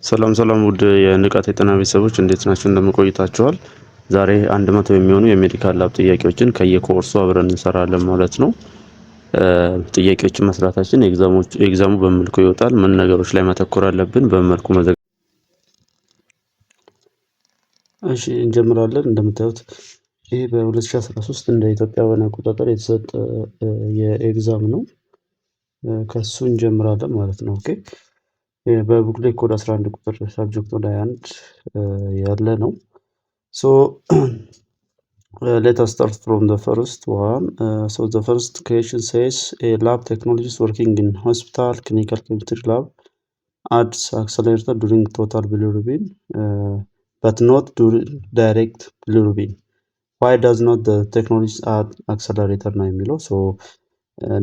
ሰላም ሰላም ውድ የንቃት የጤና ቤተሰቦች እንዴት ናችሁ? እንደምን ቆይታችኋል? ዛሬ 100 የሚሆኑ የሜዲካል ላብ ጥያቄዎችን ከየኮርሱ አብረን እንሰራለን ማለት ነው። ጥያቄዎችን መስራታችን ኤግዛሙ በመልኩ ይወጣል። ምን ነገሮች ላይ ማተኮር አለብን? በመልኩ እሺ እንጀምራለን። እንደምታዩት ይሄ በ2013 እንደ ኢትዮጵያውያን አቆጣጠር የተሰጠ የኤግዛም ነው። ከሱ እንጀምራለን ማለት ነው። ኦኬ በቡክ ላይ ኮድ 11 ቁጥር ሳብጀክት ወደ 21 ያለ ነው። ሶ let us start from the first one. So the first question says a lab technologist working in hospital clinical chemistry lab adds accelerator during total bilirubin but not during direct bilirubin. Why does not the technologist add accelerator ነው የሚለው። ሶ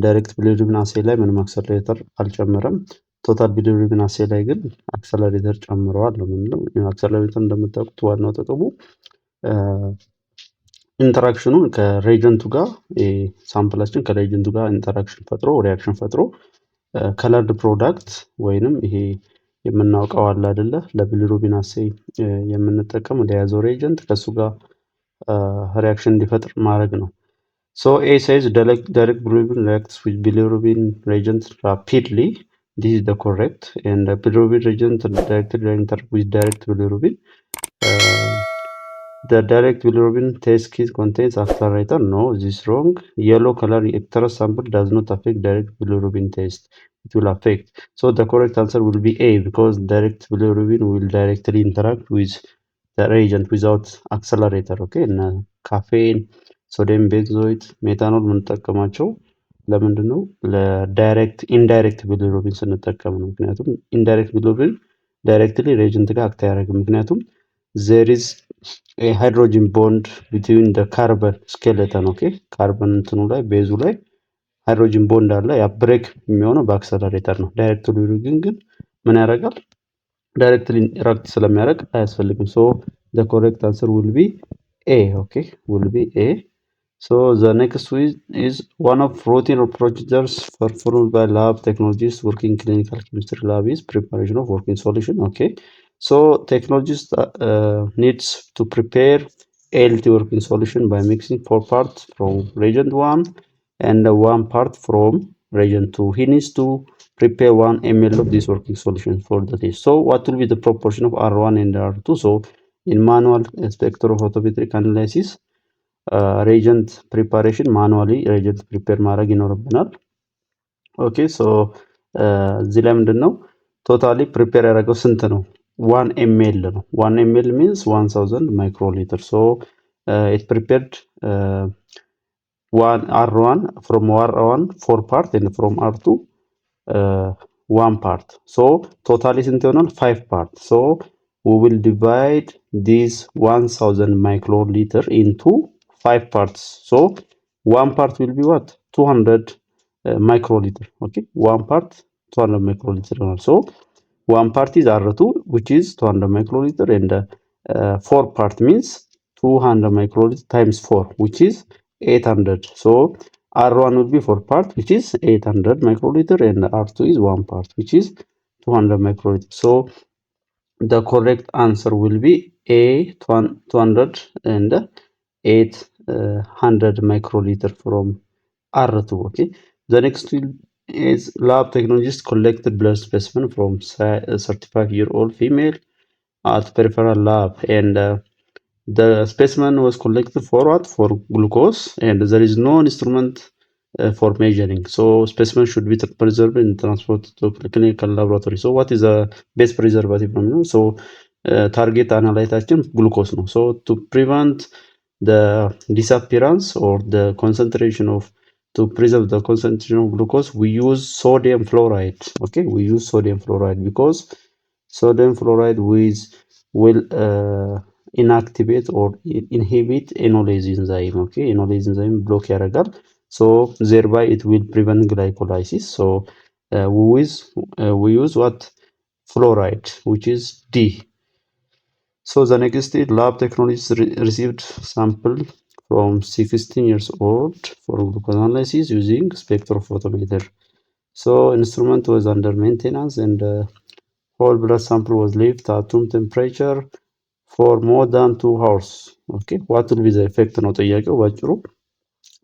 ዳይሬክት ቢሊሩቢን አሴ ላይ ምንም አክሰለሬተር አልጨመረም። ቶታል ቢሊሩቢን አሴ ላይ ግን አክሰለሬተር ጨምረዋል ነው የምንለው። አክሰለሬተር እንደምታውቁት ዋናው ጥቅሙ ኢንተራክሽኑን ከሬጀንቱ ጋር ሳምፕላችን ከሬጀንቱ ጋር ኢንተራክሽን ፈጥሮ ሪያክሽን ፈጥሮ ከለርድ ፕሮዳክት ወይንም ይሄ የምናውቀው አለ አይደለ ለቢሊሩቢን አሴ የምንጠቀም ለያዘው ሬጀንት ከሱ ጋር ሪያክሽን እንዲፈጥር ማድረግ ነው። So A says direct bilirubin reacts with bilirubin reagent rapidly. This is the correct. And the bilirubin reagent directly interact with direct bilirubin. The direct bilirubin test kit contains accelerator. No, this is wrong. Yellow color extra sample does not affect direct bilirubin test. It will affect. So the correct answer will be A because direct bilirubin will directly interact with the reagent without accelerator. Okay, and caffeine ሶዲየም ቤንዞይት ሜታኖል የምንጠቀማቸው ለምንድን ነው? ለዳይሬክት ኢንዳይሬክት ቢሊሩቢን ስንጠቀም ነው። ምክንያቱም ኢንዳይሬክት ቢሊሩቢን ዳይሬክትሊ ሬጀንት ጋር አክት አያደርግም። ምክንያቱም ዜር ኢዝ ኤ ሃይድሮጂን ቦንድ ቢትዊን ደ ካርበን ስኬሌተን ኦኬ ካርበን እንትኑ ላይ ቤዙ ላይ ሃይድሮጂን ቦንድ አለ። ያ ብሬክ የሚሆነው በአክሰለሬተር ነው። ዳይሬክት ቢሊሩቢን ግን ምን ያደርጋል? ዳይሬክትሊ ኢንተራክት ስለሚያደርግ አያስፈልግም። ሶ ደ ኮሬክት አንሰር ዊል ቢ A. Okay, will be A. So the next is one of routine procedures performed by lab technologists working clinical chemistry lab is preparation of working solution. Okay, so technologist needs to prepare ALT working solution by mixing 4 parts from reagent 1 and 1 part from reagent 2. He needs to prepare 1 ml of this working solution for the test. So what will be the proportion of R1 and R2? So in manual spectrophotometric analysis reagent preparation manually reagent prepare ማድረግ ይኖርብናል። ኦኬ ሶ እዚህ ላይ ምንድነው ቶታሊ ፕሪፔር ያደረገው ስንት ነው? 1 ml ነው። 1 ml means 1000 microliter. So it prepared R1 from R1 4 part and from R2 1 part. So totally ስንት ይሆናል? 5 part. So we will divide this 1000 microliter into 5 parts. So 1 part will be what? 200 microliter. Okay, 1 part 200 microliter. So 1 part is R2 which is 200 microliter and 4 part means 200 microliter times 4 which is 800. So R1 will be 4 part which is 800 microliter and R2 is 1 part which is 200 microliter. So the correct answer will be A 200 and 800 microliter from R2. Okay, the next is lab technologist collected blood specimen from a 35-year-old female at peripheral lab and the specimen was collected for what? For glucose and there is no instrument for measuring. So specimen should be preserved and transported to clinical laboratory. So what is the best preservative? So target analyzation glucose ነው። So to prevent the disappearance or the concentration of to preserve the concentration of glucose we use sodium fluoride. Okay, we use sodium fluoride because sodium fluoride will inactivate or inhibit enolase enzyme. Okay, enolase enzyme block ያደርጋል. So thereby it will prevent glycolysis. So we use what? Fluoride, which is D. So the next is lab technologists received sample from 16 years old for glucose analysis using spectrophotometer. So instrument was under maintenance and whole blood sample was left at room temperature for more than 2 hours. okay, what will be the effect ነው ጥያቄው ባጭሩ።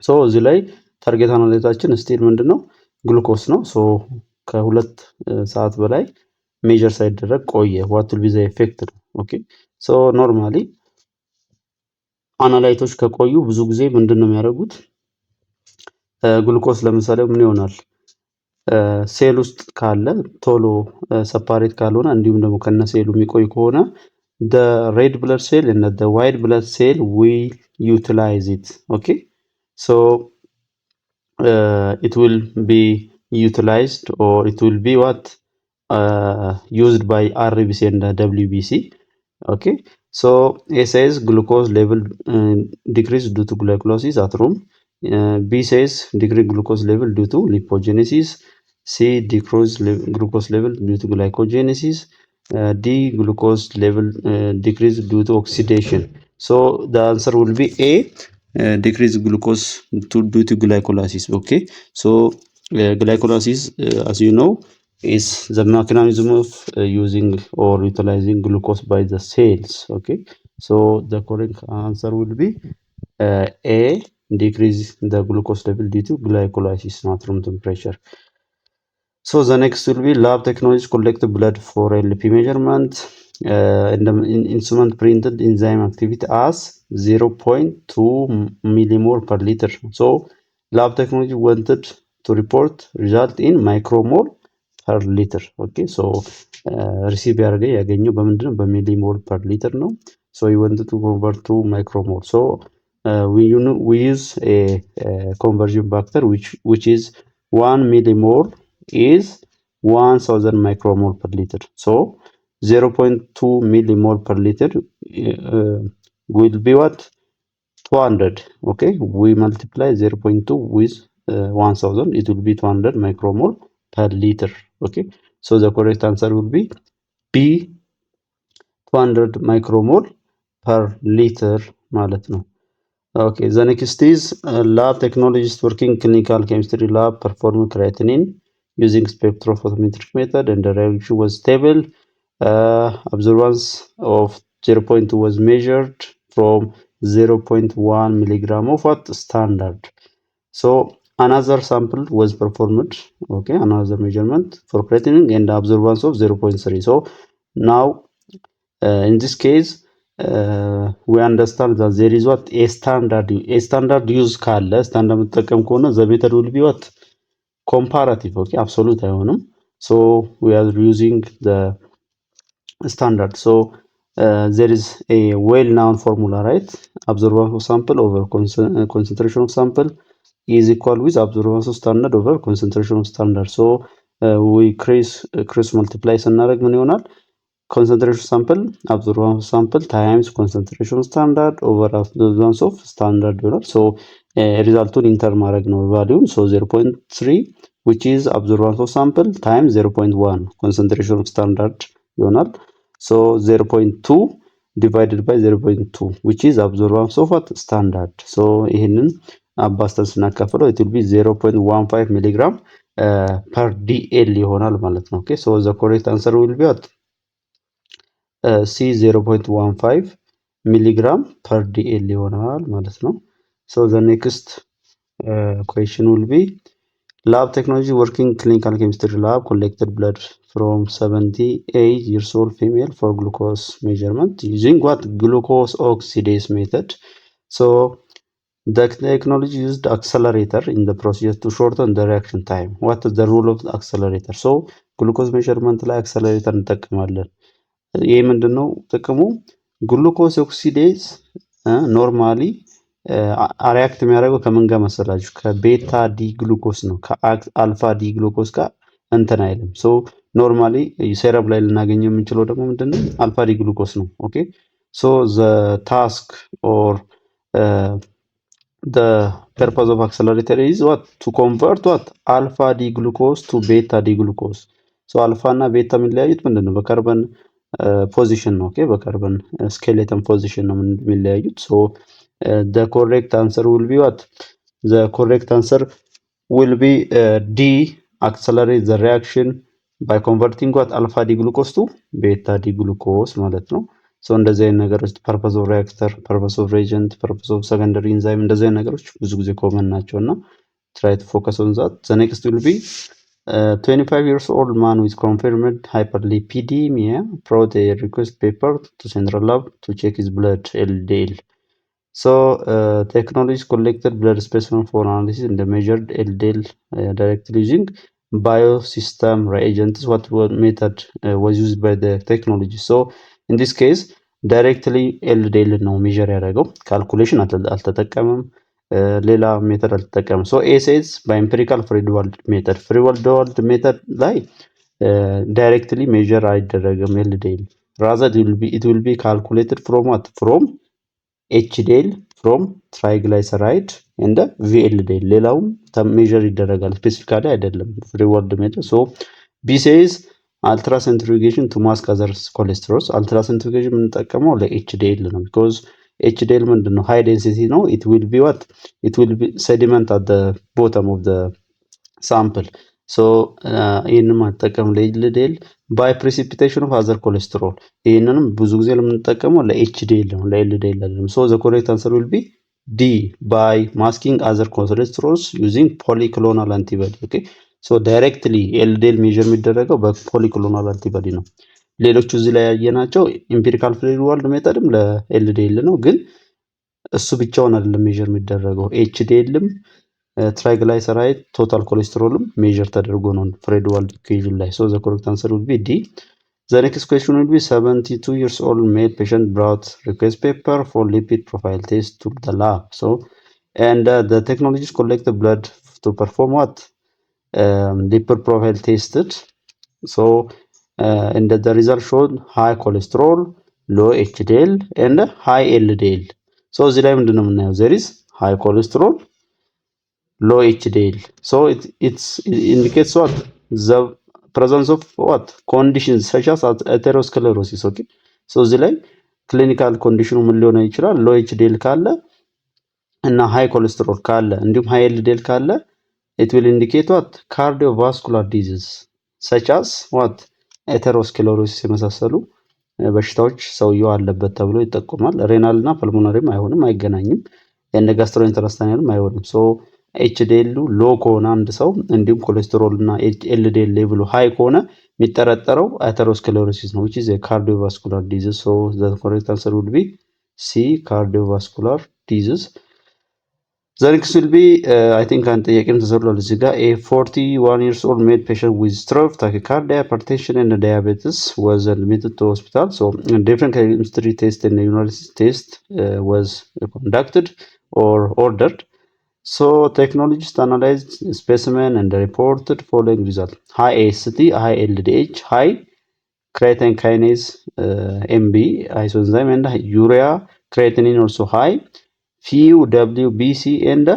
ሶ እዚህ ላይ ታርጌት አናላይዛችን ስቲል ምንድነው ግሉኮስ ነው። ሶ ከሁለት ሰዓት በላይ ሜጀር ሳይደረግ ቆየ። what will be the effect ነው። ኦኬ ሶ ኖርማሊ አናላይቶች ከቆዩ ብዙ ጊዜ ምንድነው የሚያደርጉት ግሉኮስ ለምሳሌ ምን ይሆናል ሴል ውስጥ ካለ ቶሎ ሰፓሬት ካልሆነ እንዲሁም ደግሞ ከነ ሴሉ የሚቆይ ከሆነ the red blood cell and the white blood cell will utilize it. okay, so it will be utilized, or it will be what used by RBC and WBC. okay, so A says glucose level decrease due to glycolysis at room. B says decrease glucose level due to lipogenesis. C decrease glucose level due to glycogenesis. D glucose level decrease due to oxidation. So the answer will be A, decrease glucose due to glycolysis. okay, so glycolysis as you know is the mechanism of using or utilizing glucose by the cells. okay, so the correct answer will be A, decrease the glucose level due to glycolysis, not room temperature. So the next will be lab technology collect blood for LP measurement. And the instrument printed enzyme activity as 0.2 millimole per liter. So lab technology wanted to report result in micromole per liter. okay, so receive ያገኘው በምንድነው በሚሊሞል per liter ነው። so you wanted to convert to micromole. so we use a conversion factor which is 1 millimole is 1000 micromole per liter. So 0.2 millimole per liter will be what 200. okay, we multiply 0.2 with 1000, it will be 200 micromole per liter. okay, so the correct answer will be B, 200 micromole per liter ማለት ነው። okay, the next is lab technologist working clinical chemistry lab performing creatinine using spectrophotometric method, and the reaction was stable. Absorbance of 0.2 was measured from 0.1 milligram of what standard. So another sample was performed, okay, another measurement for creatinine and absorbance of 0.3. so now in this case we understand that there is what a standard use ካለ standard መጠቀም ከሆነ the method will be what comparative. okay, absolute አይሆንም. so we are using the standard. so there is a well known formula, right? Absorbance of sample over concentration of sample is equal with absorbance of standard over concentration of standard. so we cross multiply ስናደርግ ምን ይሆናል concentration sample absorbance sample times concentration standard over absorbance of standard ይሆናል። so ሪዛልቱን ኢንተር ማድረግ ነው ቫልዩን። so 0.3 which is absorbance of sample times 0.1 concentration of standard ይሆናል። so 0.2 divided by 0.2 which is absorbance of what standard. so ይሄንን አባስተን ስናካፍለው it will be 0.15 milligram per dl ይሆናል ማለት ነው። okay, so the correct answer will be what C 0.15 milligram per dl ይሆናል ማለት ነው። so the next question will be lab technology working clinical chemistry lab collected blood from 78 years old female for glucose measurement using what glucose oxidase method. so the technology used accelerator in the process to shorten the reaction time. what is the role of the accelerator? so glucose measurement ላይ accelerator እንጠቀማለን። ይሄ ምንድነው ጥቅሙ ግሉኮስ ኦክሲዴዝ ኖርማሊ ሪአክት የሚያደርገው ከምን ጋር መሰላችሁ ከቤታ ዲ ግሉኮስ ነው ከአልፋ ዲ ግሉኮስ ጋር እንትን አይልም። ሶ ኖርማሊ ሴረም ላይ ልናገኘው የምንችለው ደግሞ ምንድነው አልፋ ዲ ግሉኮስ ነው። ኦኬ ሶ the task or the purpose of accelerator is what to convert what alpha d glucose to beta d glucose. so alpha እና ቤታ የሚለያዩት ምንድነው በካርበን ፖዚሽን ነው። ኦኬ በካርበን ስኬሌተን ፖዚሽን ነው የሚለያዩት። so the correct answer will be what the correct answer will be D, accelerate the reaction by converting what alpha D glucose to beta D glucose ማለት ነው። ሶ እንደዚህ አይነት ነገሮች purpose of reactor, purpose of reagent, purpose of secondary enzyme እንደዚህ አይነት ነገሮች ብዙ ጊዜ ኮመን ናቸው እና try to focus on that. The next will be 25 years old man with confirmed hyperlipidemia brought a request paper to central lab to check his blood LDL. So technologies collected blood specimen for analysis and measured LDL directly using biosystem reagents. What method was used by the technology? So in this case directly LDL ነው measure ያደረገው calculation አልተጠቀመም ሌላ ሜተድ አልተጠቀመም so A says by empirical Friedewald method Friedewald method ላይ directly measure አይደረግም LDL rather it will be calculated from what from HDL from triglyceride and VLDL ሌላውም measure ይደረጋል specifically አይደለም Friedewald method so B says ultracentrifugation to mask other cholesterols ultracentrifugation የምንጠቀመው ለHDL ነው because HDL ምንድነው high density ነው it will be what it will be sediment at the bottom of the sample so ይሄንን ማጠቀም ለHDL by precipitation of other cholesterol ይሄንንም ብዙ ጊዜ ለምንጠቀመው ለHDL ነው ለLDL አይደለም so the correct answer will be D by masking other cholesterols using polyclonal antibody okay so directly LDL measure የሚደረገው በpolyclonal antibody ነው ሌሎቹ እዚህ ላይ ያየናቸው ኢምፒሪካል ፍሪድዋልድ ሜተድም ለኤልዲኤል ነው ግን እሱ ብቻውን አይደለም ሜዠር የሚደረገው ኤችዲኤልም ትራይግላይሰራይድ ቶታል ኮሌስትሮልም ሜዠር ተደርጎ ነው ፍሪድዋልድ ኢኩዌሽን ላይ so the correct answer would be D. The next question will be 72 years old male patient brought request paper for lipid profile test to the lab so and the technologies collect the blood to perform what lipid profile tested so and the result showed high cholesterol, low HDL and high LDL. So እዚህ ላይ ምንድነው የምናየው there is high cholesterol, low HDL. So it indicates what the presence of what conditions such as atherosclerosis okay. So እዚህ ላይ clinical condition ምን ሊሆን ይችላል low HDL ካለ እና high cholesterol ካለ እንዲሁም high LDL ካለ it will indicate what cardiovascular disease such as what ኤተሮስክሌሮሲስ የመሳሰሉ በሽታዎች ሰውየው አለበት ተብሎ ይጠቆማል ሬናል እና ፐልሞናሪም አይሆንም አይገናኝም እንደ ጋስትሮኢንተስታይናልም አይሆንም ሶ ኤችዲኤል ሎ ከሆነ አንድ ሰው እንዲሁም ኮሌስትሮል እና ኤልዲኤል ሌቭሉ ሃይ ከሆነ የሚጠረጠረው ኤተሮስክሌሮሲስ ነው which is a cardiovascular disease so the correct answer would be C cardiovascular disease. The next will be I think አንድ ጥያቄም ተሰጥቷል እዚህ ጋር a 41 years old male patient with stroke tachycardia hypertension and diabetes was admitted to hospital so different chemistry test and urinalysis test was conducted or ordered so technologies analyzed specimen and reported following result high AST high LDH high creatine kinase MB isoenzyme and urea creatinine also high few WBC and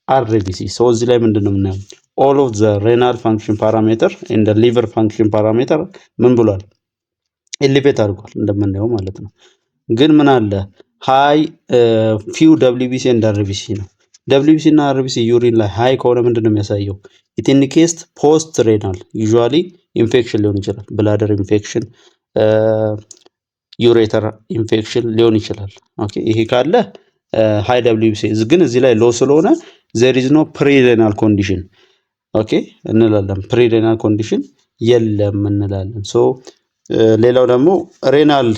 RBC so እዚህ ላይ ምንድነው የምናየው all of the renal function parameter and the liver function parameter ምን ብሏል ኤሊቬት አድርጓል እንደምናየው ማለት ነው ግን ምን አለ high few WBC and RBC ነው WBC እና RBC ዩሪን ላይ high ከሆነ ምንድነው የሚያሳየው it indicates post renal usually infection ሊሆን ይችላል bladder infection ureter infection ሊሆን ይችላል ኦኬ ይሄ ካለ high WBC ግን እዚህ ላይ ሎ ስለሆነ there is no pre-renal condition okay እንላለን pre-renal condition የለም እንላለን so ሌላው ደግሞ renal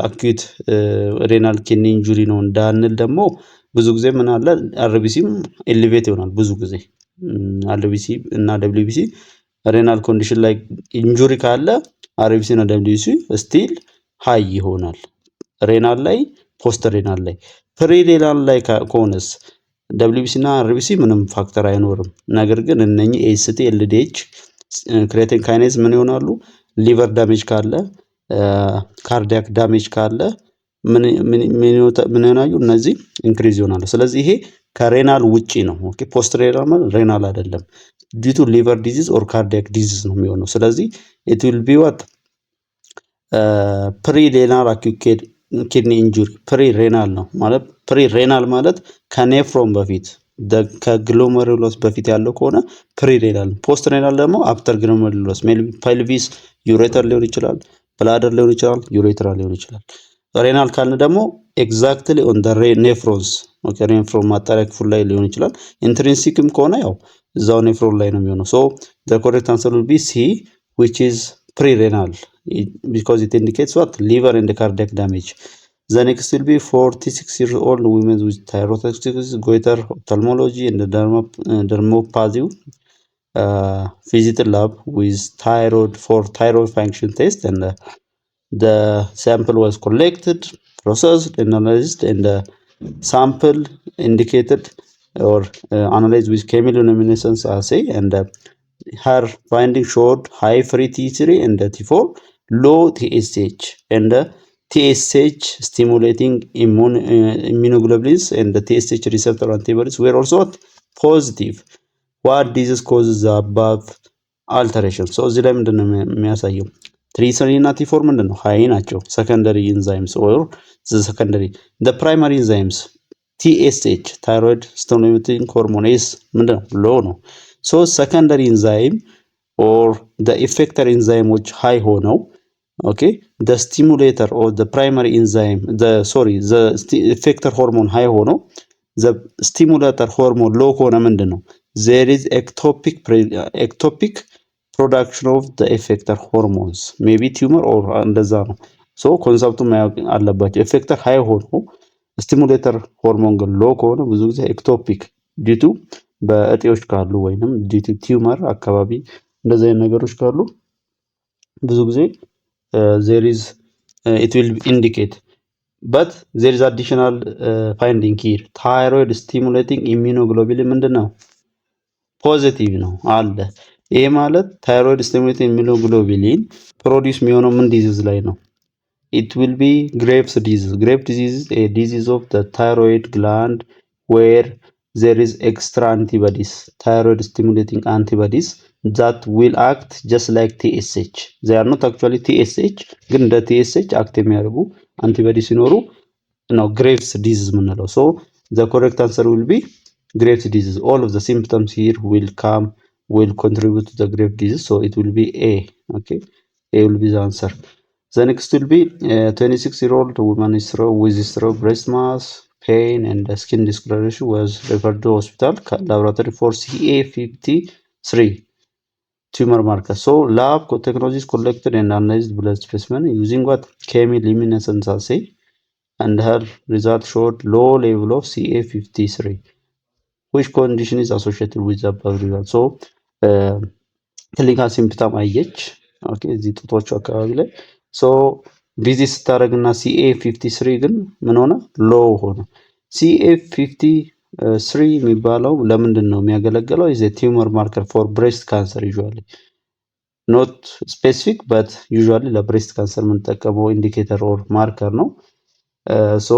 acute renal kidney injury ነው እንዳንል ደግሞ ብዙ ጊዜ ምን አለ RBCም ኤሊቬት ይሆናል ብዙ ጊዜ RBC እና WBC renal condition ላይ ኢንጁሪ ካለ RBC እና WBC still high ይሆናል ሬናል ላይ ፖስት ሬናል ላይ ፕሪ ሬናል ላይ ከሆነስ WBC እና RBC ምንም ፋክተር አይኖርም ነገር ግን እነኚህ AST LDH ክሬቲን ካይኔዝ ምን ይሆናሉ ሊቨር ዳሜጅ ካለ ካርዲያክ ዳሜጅ ካለ ምን ይሆናሉ እነዚህ ኢንክሪዝ ይሆናሉ ስለዚህ ይሄ ከሬናል ውጪ ነው ኦኬ ፖስት ሬናል ሬናል አይደለም due to liver disease or cardiac disease ነው የሚሆነው ስለዚህ it will be what pre-renal acute kidney injury pre-renal ነው ማለት pre-renal ማለት ከኔፍሮን በፊት ከግሎሜሩሎስ በፊት ያለው ከሆነ ፕሪሬናል፣ ፖስት ሬናል ደግሞ አፍተር ግሎሜሩሎስ ፔልቪስ ዩሬተር ሊሆን ይችላል፣ ብላደር ሊሆን ይችላል፣ ዩሬትራ ሊሆን ይችላል። ሬናል ካልን ደግሞ ኤግዛክትሊ ኦን ደ ኔፍሮንስ ኦኬ፣ ኔፍሮን ማጣሪያ ክፍል ላይ ሊሆን ይችላል። ኢንትሪንሲክም ከሆነ ያው እዛው ኔፍሮን ላይ ነው የሚሆነው። ሶ the correct answer will be C, which is pre-renal, because it indicates what? Liver and cardiac damage. The next will be 46-year-old women with thyroiditis, goiter, ophthalmology, and dermopathy. Visited lab with thyroid for thyroid function test, and the sample was collected, processed, and analyzed, and the sample indicated or analyzed with chemiluminescence assay, and her finding showed high free T3 and T4, low TSH, and TSH stimulating immunoglobulins and the TSH receptor antibodies were also positive. What disease causes the above alteration? So እዚህ ላይ ምንድን ነው የሚያሳየው? T3 እና T4 ምንድን ነው? ሃይ ናቸው። secondary enzymes or the secondary. The primary enzymes TSH thyroid stimulating hormone is ምንድን ነው? low ነው። So secondary enzyme or the effector enzyme which high ሆነው okay, the stimulator or the primary enzyme the effector hormone high ሆነው the stimulator hormone low ከሆነ ምንድን ነው? there is ectopic production of the effector hormones, maybe tumor or እንደዛ ነው። ሶ ኮንሰፕቱን ማወቅ አለባቸው። ኤፌክተር ሃይ ሆኖ ስቲሙሌተር ሆርሞን ግን ሎ ከሆነ ብዙ ጊዜ ኤክቶፒክ ዲቱ በእጤዎች ካሉ ወይንም ዲቱ ቲዩመር አካባቢ እንደዚህ አይነት ነገሮች ካሉ ብዙ ጊዜ there is it will indicate, but there is additional finding here. thyroid stimulating immunoglobulin ምንድን ነው? ፖዚቲቭ ነው አለ። ይሄ ማለት ታይሮይድ ስቲሙሌቲንግ ኢሚዩኖግሎቡሊን ፕሮዲውስ የሚሆነው ምን ዲዚዝ ላይ ነው? it will be Graves' disease. Graves' disease is a disease of the thyroid gland where there is extra antibodies, thyroid stimulating antibodies that will act just like TSH. They are not actually TSH, ግን እንደ TSH አክት የሚያደርጉ አንቲቦዲ ሲኖሩ ነው Graves' disease የምንለው። So the correct answer will be Graves' disease. All of the symptoms here will contribute to the Graves' disease, so it will be A. Okay, A will be the answer. The next will be 26-year-old woman with stroke, breast mass, pain, and skin discoloration was referred to hospital laboratory for CA53 tumor marker. So lab technologies collected and analyzed blood specimen using what? Chemiluminescence assay, and her result showed low level of CA53. which condition is associated with the above result? So ክሊኒካል ሲምፕተም አየች። ኦኬ እዚህ ጡቶቹ አካባቢ ላይ ሶ ቪዚት ስታደርግና CA53 ግን ምን ሆነ? ሎው ሆነ። CA53 የሚባለው ለምንድን ነው የሚያገለግለው? is a tumor marker for breast cancer usually, not specific but usually ለብሬስት ካንሰር የምንጠቀመው ኢንዲኬተር ኦር ማርከር ነው። ሶ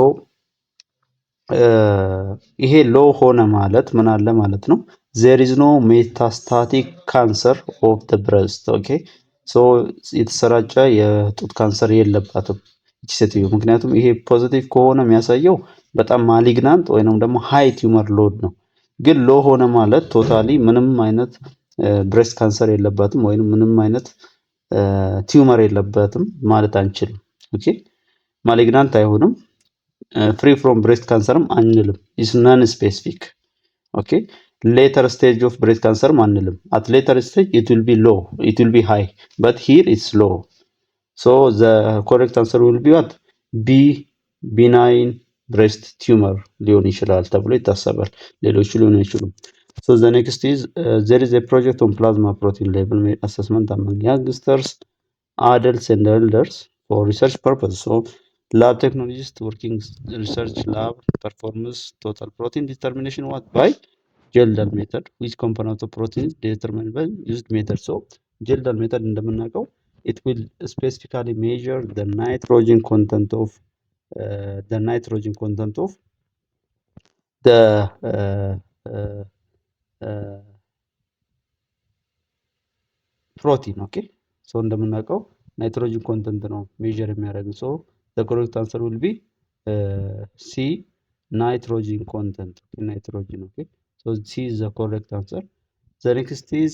ይሄ ሎ ሆነ ማለት ምን አለ ማለት ነው? there is no metastatic cancer of the breast. okay, so የተሰራጨ የጡት ካንሰር የለባትም እቺ ሴትዮ። ምክንያቱም ይሄ ፖዚቲቭ ከሆነ የሚያሳየው በጣም ማሊግናንት ወይንም ደግሞ ሃይ ቲዩመር ሎድ ነው። ግን ሎ ሆነ ማለት ቶታሊ ምንም አይነት ብሬስት ካንሰር የለባትም ወይንም ምንም አይነት ቲዩመር የለባትም ማለት አንችልም። ኦኬ ማሊግናንት አይሆንም፣ ፍሪ ፍሮም ብሬስት ካንሰርም አንልም። ኢስ ናን ስፔሲፊክ። ኦኬ ሌተር ስቴጅ ኦፍ ብሬስት ካንሰርም አንልም። አት ሌተር ስቴጅ ኢት ዊል ቢ ሎ ኢት ዊል ቢ ሃይ በት ሂር ኢትስ ሎ። ሶ ዘ ኮሬክት አንሰር ዊል ቢ ዋት? ቢ ቢናይን ብሬስት ቲዩመር ሊሆን ይችላል ተብሎ ይታሰባል። ሌሎቹ ሊሆኑ አይችሉም። So the next is there is a project on plasma protein level assessment among youngsters, adults, and elders for research purpose. So lab technologist working research lab performs total protein determination what by Geldal method. Which component of protein determined by used method? So Geldal method እንደምናውቀው it will specifically measure the nitrogen content of the ፕሮቲን። ኦኬ ሶ እንደምናውቀው ናይትሮጅን ኮንተንት ነው ሜዠር የሚያደርገው። ሶ ዘ ኮሬክት አንሰር ዊል ቢ ሲ ናይትሮጅን ኮንተንት። ናይትሮጅን ኦኬ So C is the correct answer. The next is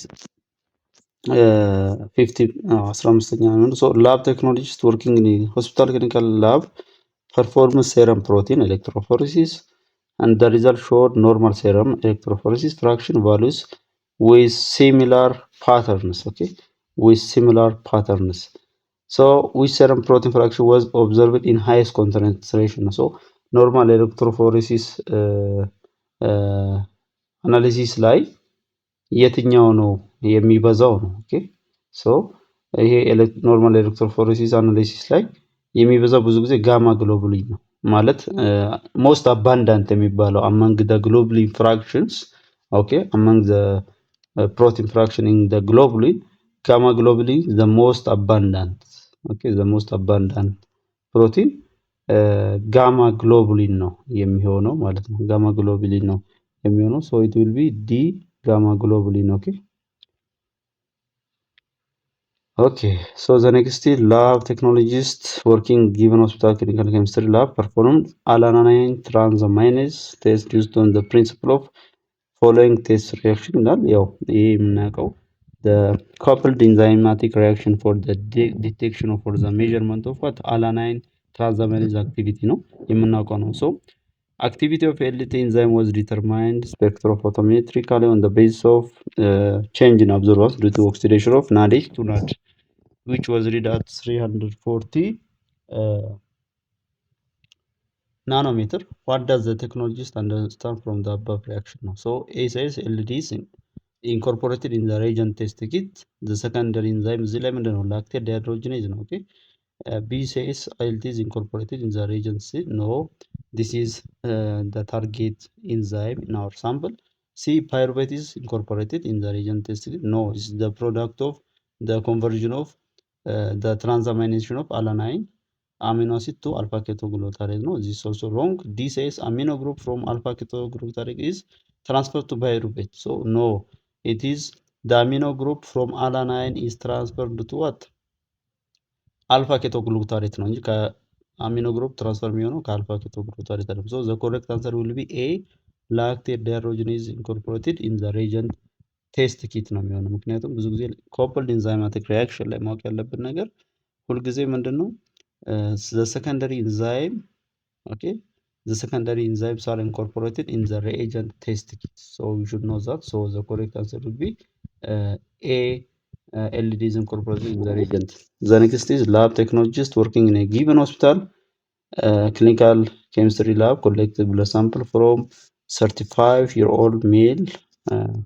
15ኛ ነው። So lab technologist working in a hospital clinical lab performs serum protein electrophoresis and the result showed normal serum electrophoresis fraction values with similar patterns. Okay, with similar patterns. So which serum protein fraction was observed in highest concentration? So normal electrophoresis analysis ላይ የትኛው ነው የሚበዛው ነው። ኦኬ ሶ ይሄ ኖርማል ኤሌክትሮፎሬሲስ አናሊሲስ ላይ የሚበዛው ብዙ ጊዜ ጋማ ግሎቡሊን ነው ማለት ሞስት አባንዳንት የሚባለው አማንግ ዘ ግሎቡሊን ፍራክሽንስ ኦኬ አማንግ ዘ ፕሮቲን ፍራክሽን ኢን ዘ ግሎቡሊን ጋማ ግሎቡሊን ዘ ሞስት አባንዳንት ኦኬ ዘ ሞስት አባንዳንት ፕሮቲን ጋማ ግሎቡሊን ነው የሚሆነው ማለት ነው። ጋማ ግሎቡሊን ነው የሚሆነው ሶ ኢት ዊል ቢ ዲ gamma globulin. Okay, so the next is lab technologist working given hospital clinical chemistry lab performed alanine transaminase test used on the principle of following test reaction ይላል። ያው ይሄ የምናውቀው the coupled enzymatic reaction for the detection of for the measurement of what alanine transaminase activity ነው የምናውቀው ነው። so activity of LT enzyme was determined spectrophotometrically on the basis of change in absorbance due to oxidation of NADH to NAD, which was read at 340 nanometer. What does the technologist understand from the above reaction now? So A says LD is incorporated in the reagent test kit. The secondary enzyme is lactate dehydrogenase. Okay. B says ILT is incorporated in the reagent C. No, this is the target enzyme in our sample. C, pyruvate is incorporated in the reagent test. No, this is the product of the conversion of the transamination of alanine amino acid to alpha ketoglutarate. No, this is also wrong. D says amino group from alpha ketoglutarate is transferred to pyruvate. So no, it is the amino group from alanine is transferred to what? አልፋ ኬቶግሉታሬት ነው እንጂ ከአሚኖ ግሩፕ ትራንስፈር የሚሆነው ከአልፋ ኬቶግሉታሬት አይደለም። ሶ ዘ ኮሬክት አንሰር ዊል ቢ ኤ ላክቴት ዳይሃይድሮጂኔዝ ኢንኮርፖሬትድ ኢን ዘ ሬጀንት ቴስት ኪት ነው የሚሆነው። ምክንያቱም ብዙ ጊዜ ኮፕልድ ኢንዛይማቲክ ሪያክሽን ላይ ማወቅ ያለብን ነገር ሁልጊዜ ምንድን ነው ዘ ሰከንደሪ ኢንዛይም ኦኬ ዘ ሰከንደሪ ኢንዛይምስ አር ኢንኮርፖሬትድ ኢን ዘ ሬጀንት ቴስት ኪት ሶ ዊ ሹድ ኖ ዛት ሶ ዘ ኮሬክት አንሰር ዊል ቢ ኤ LD is incorporated in the reagent. The next is lab technologist working in a given hospital clinical chemistry lab collected blood sample from 35-year-old male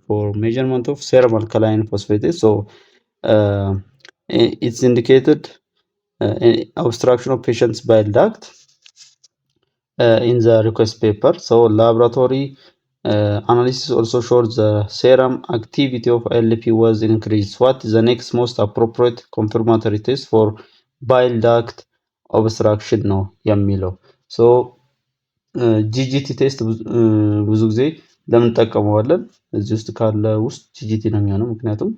for measurement of serum alkaline phosphatase. So it's indicated obstruction of patient's bile duct in the request paper. So laboratory analysis also showed the serum activity of LP was increased. What is the next most appropriate confirmatory test for bile duct obstruction ነው የሚለው ሶ ጂጂቲ ቴስት ብዙ ጊዜ ለምን እንጠቀመዋለን? እዚህ ውስጥ ካለ ውስጥ ጂጂቲ ነው የሚሆነው። ምክንያቱም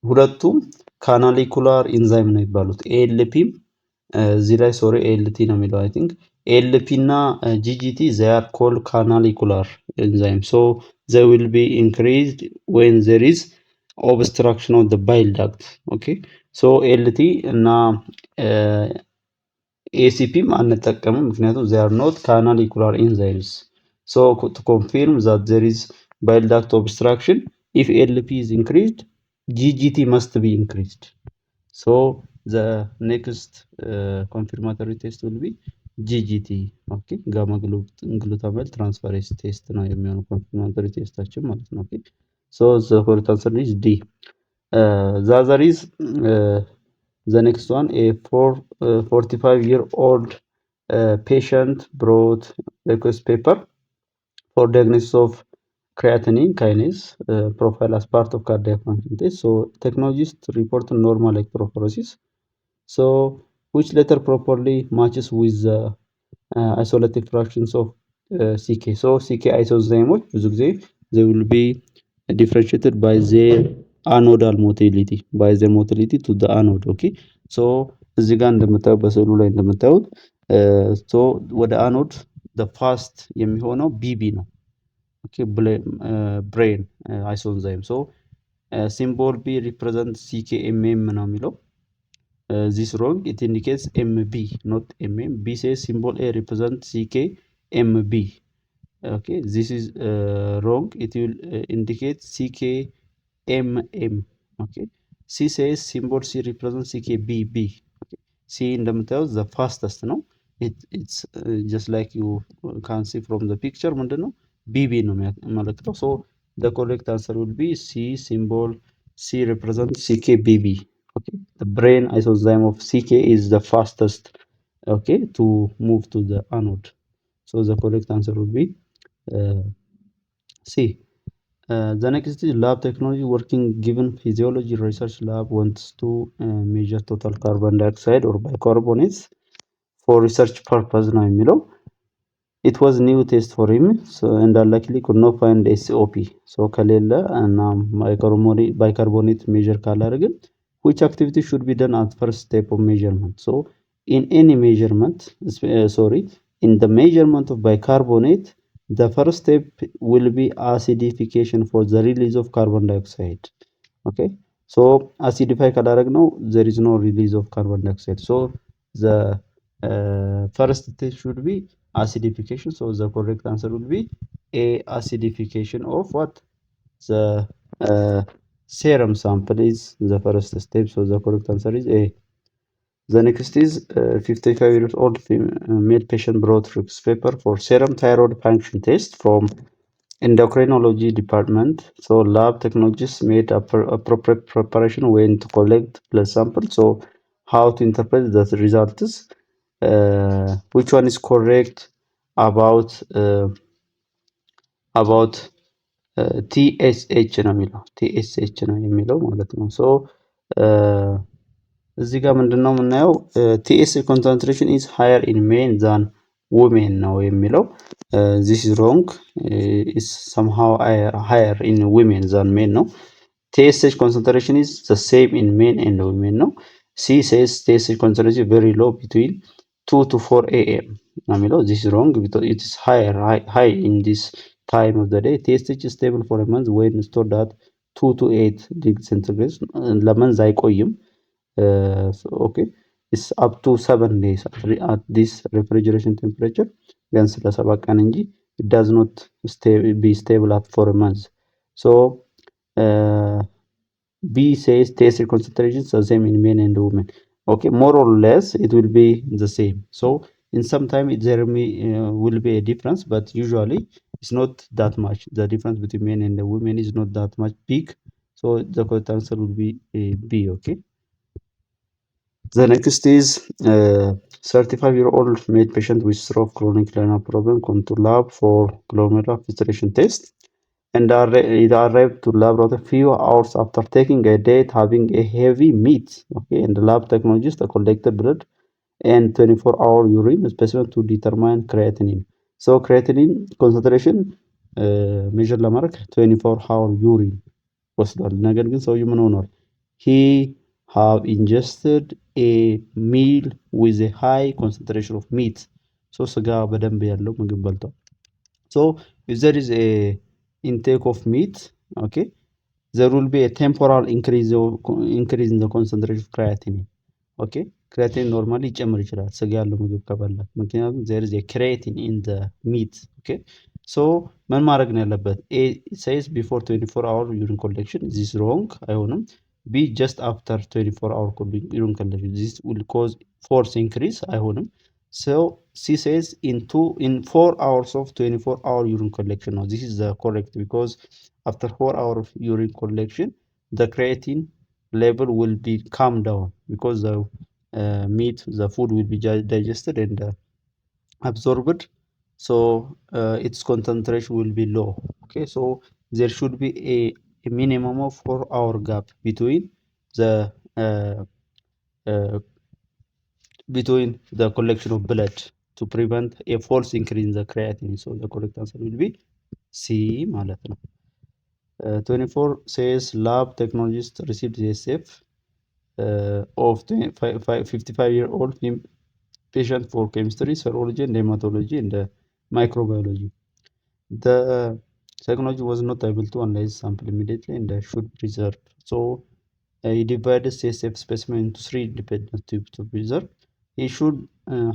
ሁለቱም ካናሊኩላር ኢንዛይም ነው የሚባሉት። ኤልፒም እዚህ ላይ ሶሪ ኤልቲ ነው የሚለው አይ ቲንክ ኤልፒ እና ጂጂቲ they are called canalicular enzyme so they will be increased when there is obstruction of the bile duct. okay so LT እና ACPም አንጠቀምም ምክንያቱም they are not canalicular enzymes. So to confirm that there is bile duct obstruction, if LP is increased, GGT must be increased. So the next confirmatory test will be GGT. okay gamma glutamate transferase test ነው የሚሆነው confirmatory ቴስታችን ማለት ነው። okay so the correct answer is D. The other is the next one a 45-year-old patient brought request paper for diagnosis of creatinine kinase profile as part of cardiac function test. So technologists report normal electrophoresis. So which letter properly matches with the isolated fractions of CK? So CK isozymoች ብዙ ጊዜ they will be differentiated by their anodal motility by their motility to the anode. okay so እዚህ ጋር እንደምታዩት በስዕሉ ላይ እንደምታዩት so ወደ አኖድ the fast የሚሆነው BB ነው okay, brain isoenzyme. So symbol B represents CKMM ነው የሚለው this wrong, it indicates MB not MM. B says symbol A represents CKMB. Okay, this is wrong, it will indicate CKMM. Okay, C says symbol C represents CKBB. Okay, C እንደምታዩት the fastest ነው. It's just like you can see from the picture ምንድነው BB ነው የሚያመለክተው። so the correct answer will be C, symbol C represents CKBB. Okay, the brain isozyme of CK is the fastest, okay, to move to the anode. So the correct answer will be C. The next is lab technology working given physiology research lab wants to measure total carbon dioxide or bicarbonates for research purpose ነው የሚለው it was new test for him, so and luckily could not find SOP. so ከሌለ እና bicarbonate measure ካላደረግን which activity should be done at first step of measurement? So in any measurement, in the measurement of bicarbonate, the first step will be acidification for the release of carbon dioxide. Okay, so acidify ካላደረግነው there is no release of carbon dioxide. So the first step should be acidification. So the correct answer will be A, acidification of what? The serum sample is the first step. So the correct answer is A. The next is 55 years old male patient brought Rick's paper for serum thyroid function test from endocrinology department. So lab technologists made appropriate preparation when to collect blood sample. So how to interpret the results? Which one is correct about TSH ነው የሚለው TSH ነው የሚለው ማለት ነው። ሶ እዚህ ጋር ምንድነው የምናየው TSH concentration is higher in men than women ነው የሚለው this is wrong, is somehow higher in women than men ነው TSH concentration is the same in men and women ነው C says TSH concentration is very low between 2 to 4 a.m. ነው የሚለው this is wrong because it is high in this time of the day. TSH is stable for a month when stored at 2 to 8 degrees centigrade. ለመንዝ አይቆይም okay, it's up to 7 days at this refrigeration temperature ቢያንስ ለ7 ቀን እንጂ it does not be stable at for a month. So B says TSH concentration is the same in men and women. Okay, more or less it will be the same. So in some time there will be a difference, but usually it's not that much. The difference between men and the women is not that much big. So the correct answer will be B. Okay. The next is 35-year-old male patient with stroke chronic renal problem come to lab for glomerular filtration test and it arrived to laboratory few hours after taking a date having a heavy meat. Okay, and the lab technologist collected blood and 24-hour urine specimen to determine creatinine. So creatinine concentration measure ለማድረግ 24-hour urine ወስዷል። ነገር ግን ሰውዬው ምን ሆኗል? He have ingested a meal with a high concentration of meat. So ስጋ በደንብ ያለው ምግብ በልቷል። So if there is a intake of meat, okay, there will be a temporal increase in the concentration of creatinine. Okay, creatinine normally ይጨምር ይችላል ስጋ ያለው ምግብ ከበላ ምክንያቱም there is a creatinine in the meat. Okay, so ምን ማድረግ ነው ያለበት? A says before 24-hour urine collection. This is wrong, አይሆንም። B just after 24-hour urine collection. This will cause force increase, አይሆንም። So C says in 4 hours of 24-hour urine collection. Now this is the correct because after 4 hours of urine collection the creatine level will be calm down because the meat, the food will be digested and absorbed, so its concentration will be low. Okay, so there should be a minimum of 4-hour gap between the collection of blood to prevent a false increase in the creatinine. So the correct answer will be C ማለት ነው። 24 says lab technologist received the SF of 55-year-old patient for chemistry, serology, and hematology, and microbiology. The Technology was not able to analyze sample immediately and should preserve. So he divided CSF specimen into 3 independent tubes to preserve.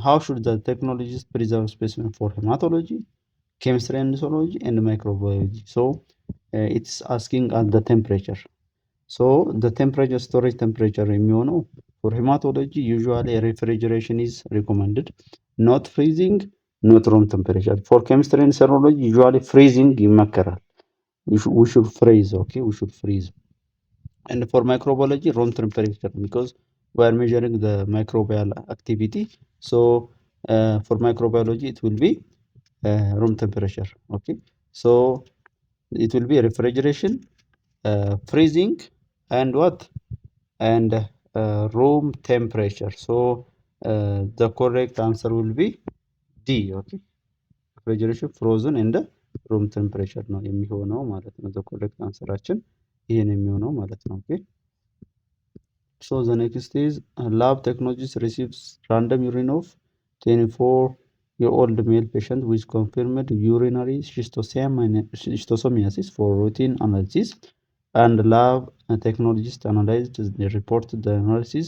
How should the technologist preserve specimen for hematology, chemistry and zoology, and microbiology? So it's asking at the temperature. So the temperature, storage temperature የሚሆነው for hematology usually refrigeration is recommended, not freezing, not room temperature. For chemistry and serology usually freezing ይመከራል. We should freeze, okay? We should freeze. And for microbiology, room temperature, because we are measuring the microbial activity. So for microbiology, it will be room temperature, okay? So it will be refrigeration, freezing, and what? And room temperature. So the correct answer will be D, okay? Refrigeration, frozen, and room temperature ነው የሚሆነው ማለት ነው። the correct answeraችን ይሄን የሚሆነው ማለት ነው። okay? So the next is lab technologies receives random urine of 24-year-old male patient with confirmed urinary schistosomiasis for routine analysis, and lab technologists analyzed the reported the analysis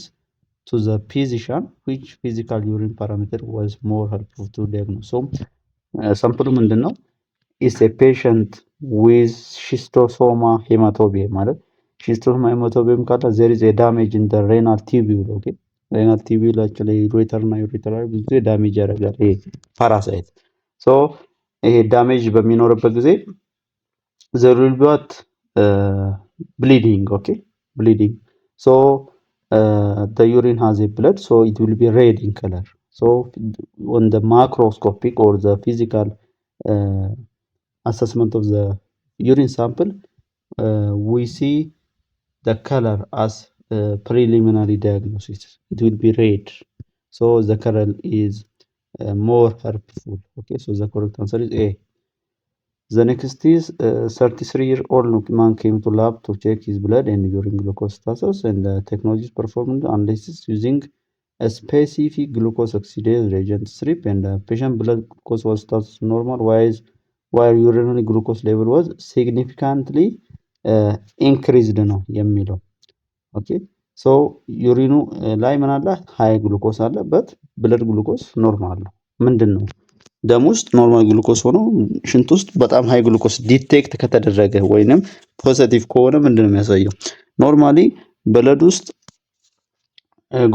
to the physician which physical urine parameter was more helpful to diagnose. So sample ምንድን ነው? is a patient with schistosoma hematobium ማለት schistosoma hematobium ካለ there is a damage in the renal tubule, okay? renal tubule actually ureter እና ureter ላይ ብዙ ጊዜ ዳሜጅ ያደርጋል ይሄ ፓራሳይት። ሶ ይሄ ዳሜጅ በሚኖርበት ጊዜ there will be what bleeding, okay? bleeding. So the urine has a blood, so it will be red in color. So on the macroscopic or the physical assessment of the urine sample, we see the color as preliminary diagnosis. It will be red. So the color is more helpful. Okay, so the correct answer is A. The next is 33-year-old man came to lab to check his blood and urine glucose status, and the technologist performed analysis using a specific glucose oxidase reagent strip, and the patient blood glucose was status normal, while urinary glucose level was significantly increased ነው የሚለው ኦኬ ሶ ዩሪኑ ላይ ምን አለ ሃይ ግሉኮስ አለ በት ብለድ ግሉኮስ ኖርማል ነው ምንድን ነው ደም ውስጥ ኖርማል ግሉኮስ ሆኖ ሽንት ውስጥ በጣም ሃይ ግሉኮስ ዲቴክት ከተደረገ ወይንም ፖዚቲቭ ከሆነ ምንድነው የሚያሳየው ኖርማሊ ብለድ ውስጥ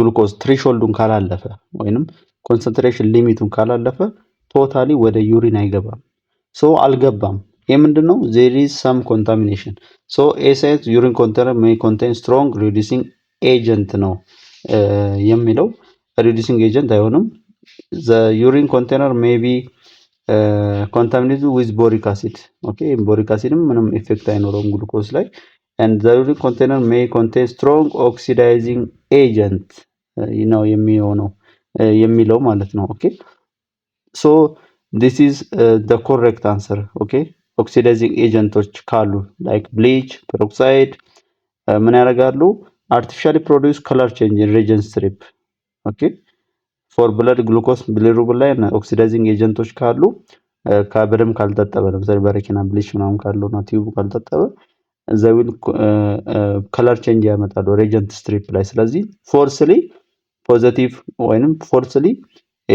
ግሉኮስ ትሬሾልዱን ካላለፈ ወይንም ኮንሰንትሬሽን ሊሚቱን ካላለፈ ቶታሊ ወደ ዩሪን አይገባም ሶ አልገባም ይሄ ምንድነው there is some contamination so a says urine container may contain strong reducing agent ነው የሚለው reducing agent አይሆንም the urine container may be contaminated with boric acid okay boric acid ምንም ኢፌክት አይኖረውም ግሉኮስ ላይ and the urine container may contain strong oxidizing agent ነው የሚሆነው የሚለው ማለት ነው okay so this is the correct answer okay oxidizing agents ካሉ like bleach peroxide ምን ያደርጋሉ artificially produce color change in reagent strip okay for blood glucose bilirubin ላይ oxidizing agents ካሉ በደም ካልተጠበ ለምሳሌ በረኪና ብሊች ምናምን ካለውና ቲዩብ ካልተጠበ they will color change ያመጣሉ reagent strip ላይ ስለዚህ falsely positive ወይንም falsely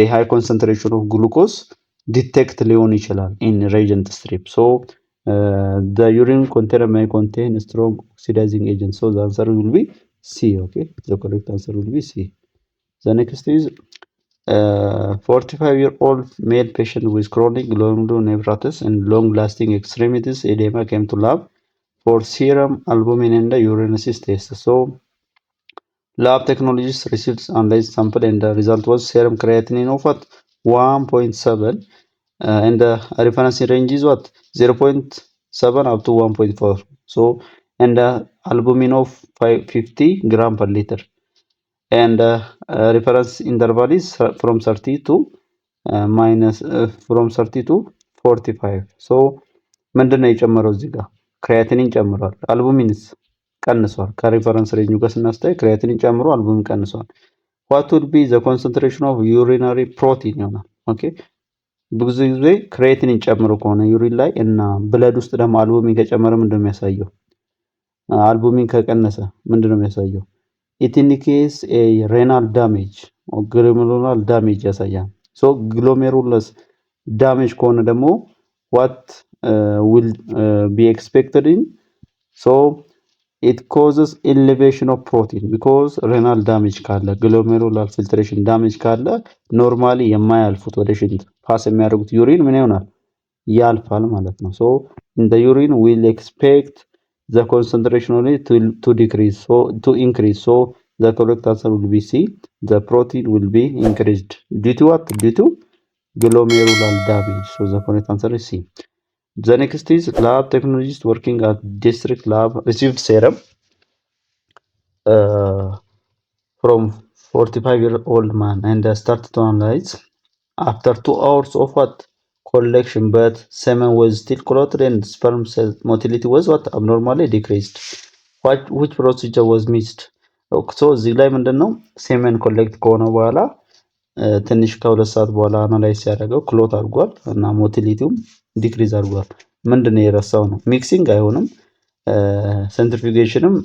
a high concentration of glucose detect ሊሆን ይችላል in reagent strip so the urine container may contain strong oxidizing agent so the answer will be C okay the correct answer will be C the next is 45-year-old male patient with chronic glomerulonephritis and long-lasting extremities edema came to lab for serum albumin and urinalysis test. So, lab technologists received analyzed sample and the result was serum creatinine of what 1.7 and the reference range is what 0.7 up to 1.4. So, and the albumin of 50 gram per liter. And reference interval is from 30 to from 30 to 45 so ምንድነው የጨመረው እዚህ ጋር ክሪያቲኒን ጨምሯል አልቡሚንስ ቀንሷል ከሪፈረንስ ሬንጁ ጋር ስናስተያይ ክሪያቲኒን ጨምሮ አልቡሚን ቀንሷል what would be the concentration of urinary protein ይሆናል ኦኬ ብዙ ጊዜ ክሬቲኒን ጨምሮ ከሆነ ዩሪን ላይ እና ብለድ ውስጥ ደግሞ አልቡሚን ከጨመረ ምንድነው የሚያሳየው? አልቡሚን ከቀነሰ ምንድነው የሚያሳየው? ኢት ኢንዲኬትስ ኤ ሬናል ዳሜጅ ግሎሜሩላር ዳሜጅ ያሳያል። ሶ ግሎሜሩለስ ዳሜጅ ከሆነ ደግሞ ዋት ዊል ቢ ኤክስፔክትድ ኢን ሶ ኢት ኮዝስ ኤሌቬሽን ኦፍ ፕሮቲን ቢኮዝ ሬናል ዳሜጅ ካለ ግሎሜሩላር ፊልትሬሽን ዳሜጅ ካለ ኖርማሊ የማያልፉት ወደ ሽንት ፓስ የሚያደርጉት ዩሪን ምን ይሆናል? ያልፋል ማለት ነው። ሶ ኢን ዘ ዩሪን ዊል ኤክስፔክት the concentration only to decrease so to increase so the correct answer will be C. The protein will be increased due to what? Due to glomerular damage. So the correct answer is C. The next is lab technologist working at district lab received serum from 45-year-old man and started to analyze after 2 hours of what? Collection, but semen was still clotted and sperm cell motility was what? Abnormally decreased. Which procedure was missed? So እዚህ ላይ ምንድነው ሴመን ኮሌክት ከሆነ በኋላ ትንሽ ከሁለት ሰዓት በኋላ አናላይዝ ሲያደርገው ክሎት አድርጓል እና ሞቲሊቲውም ዲክሪዝ አድርጓል። ምንድነው የረሳው ነው? ሚክሲንግ አይሆንም፣ ሴንትሪፊጌሽንም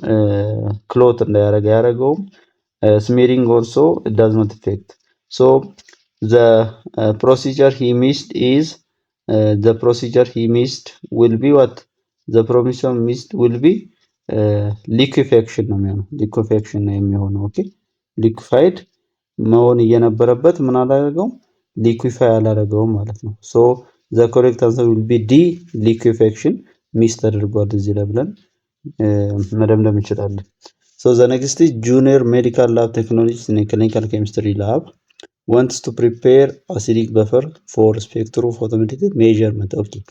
ክሎት እንዳያደርግ ያደረገውም ስሜሪንግ also it does not affect. So the procedure he missed is the procedure he missed will be what? The procedure missed will be liquefaction ነው የሚሆነው። liquefaction ነው የሚሆነው። ኦኬ liquefied መሆን እየነበረበት ምን አላደረገውም? liquefy አላደረገውም ማለት ነው። so the correct answer will be D liquefaction ሚስ ተደርጓል እዚህ ላይ ብለን መደምደም እንችላለን። so the next is junior medical lab technologist in a clinical chemistry lab wants to prepare acidic buffer for spectrophotometric measurement. Okay.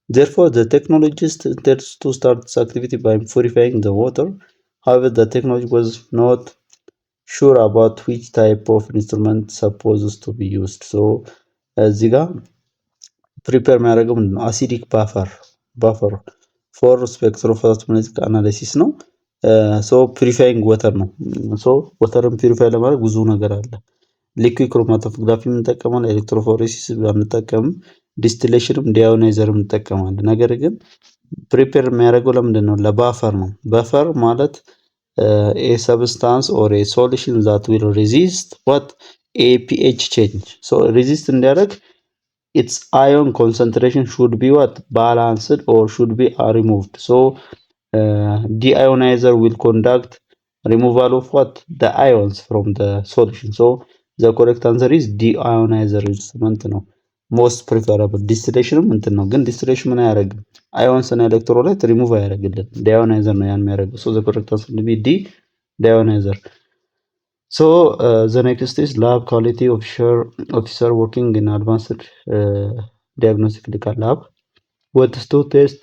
Therefore, the technologist intends to start this activity by purifying the water. However, the technology was not sure about which type of instrument supposed to be used. So, እዚህ ጋር ፕሪፔር የሚያደርገው ምንድን ነው? አሲዲክ ባፈር ፎር ስፔክትሮፎቶሜትሪክ አናሊሲስ ነው። ሶ ፒሪፋይንግ ወተር ነው። ሶ ወተርን ፒሪፋይ ለማድረግ ብዙ ነገር አለ። ሊኩዊድ ክሮማቶግራፊ እንጠቀማለን፣ ኤሌክትሮፎሬሲስ አንጠቀምም፣ ዲስቲሌሽንም ዲአዮናይዘርም እንጠቀማለን። ነገር ግን ፕሪፔር የሚያደርገው ለምንድን ነው? ለባፈር ነው። ባፈር ማለት ኤ ሰብስታንስ ኦር ኤ ሶሉሽን ዛት ዊል ሬዚስት ዋት ኤ ፒኤች ቼንጅ። ሶ ሬዚስት እንዲያደርግ ኢትስ አዮን ኮንሰንትሬሽን ሹድ ቢ ዋት ባላንስድ ኦር ሹድ ቢ ሪሙቭድ። ሶ ዲአዮናይዘር ዊል ኮንዳክት removal of what? The ions from the solution. So the correct answer is deionizers instrument ነው most preferable. ዲስቲሌሽንም እንትን ነው፣ ግን ዲስቲሌሽን ምን አያደርግም? አዮንስ እና ኤሌክትሮላይት ሪሙቭ አያደርግልን። ዲአዮናይዘር ነው ያን የሚያደርገው። so the correct answer will be D deionizers. So the next is lab quality officer working in advanced diagnostic clinical lab wants to test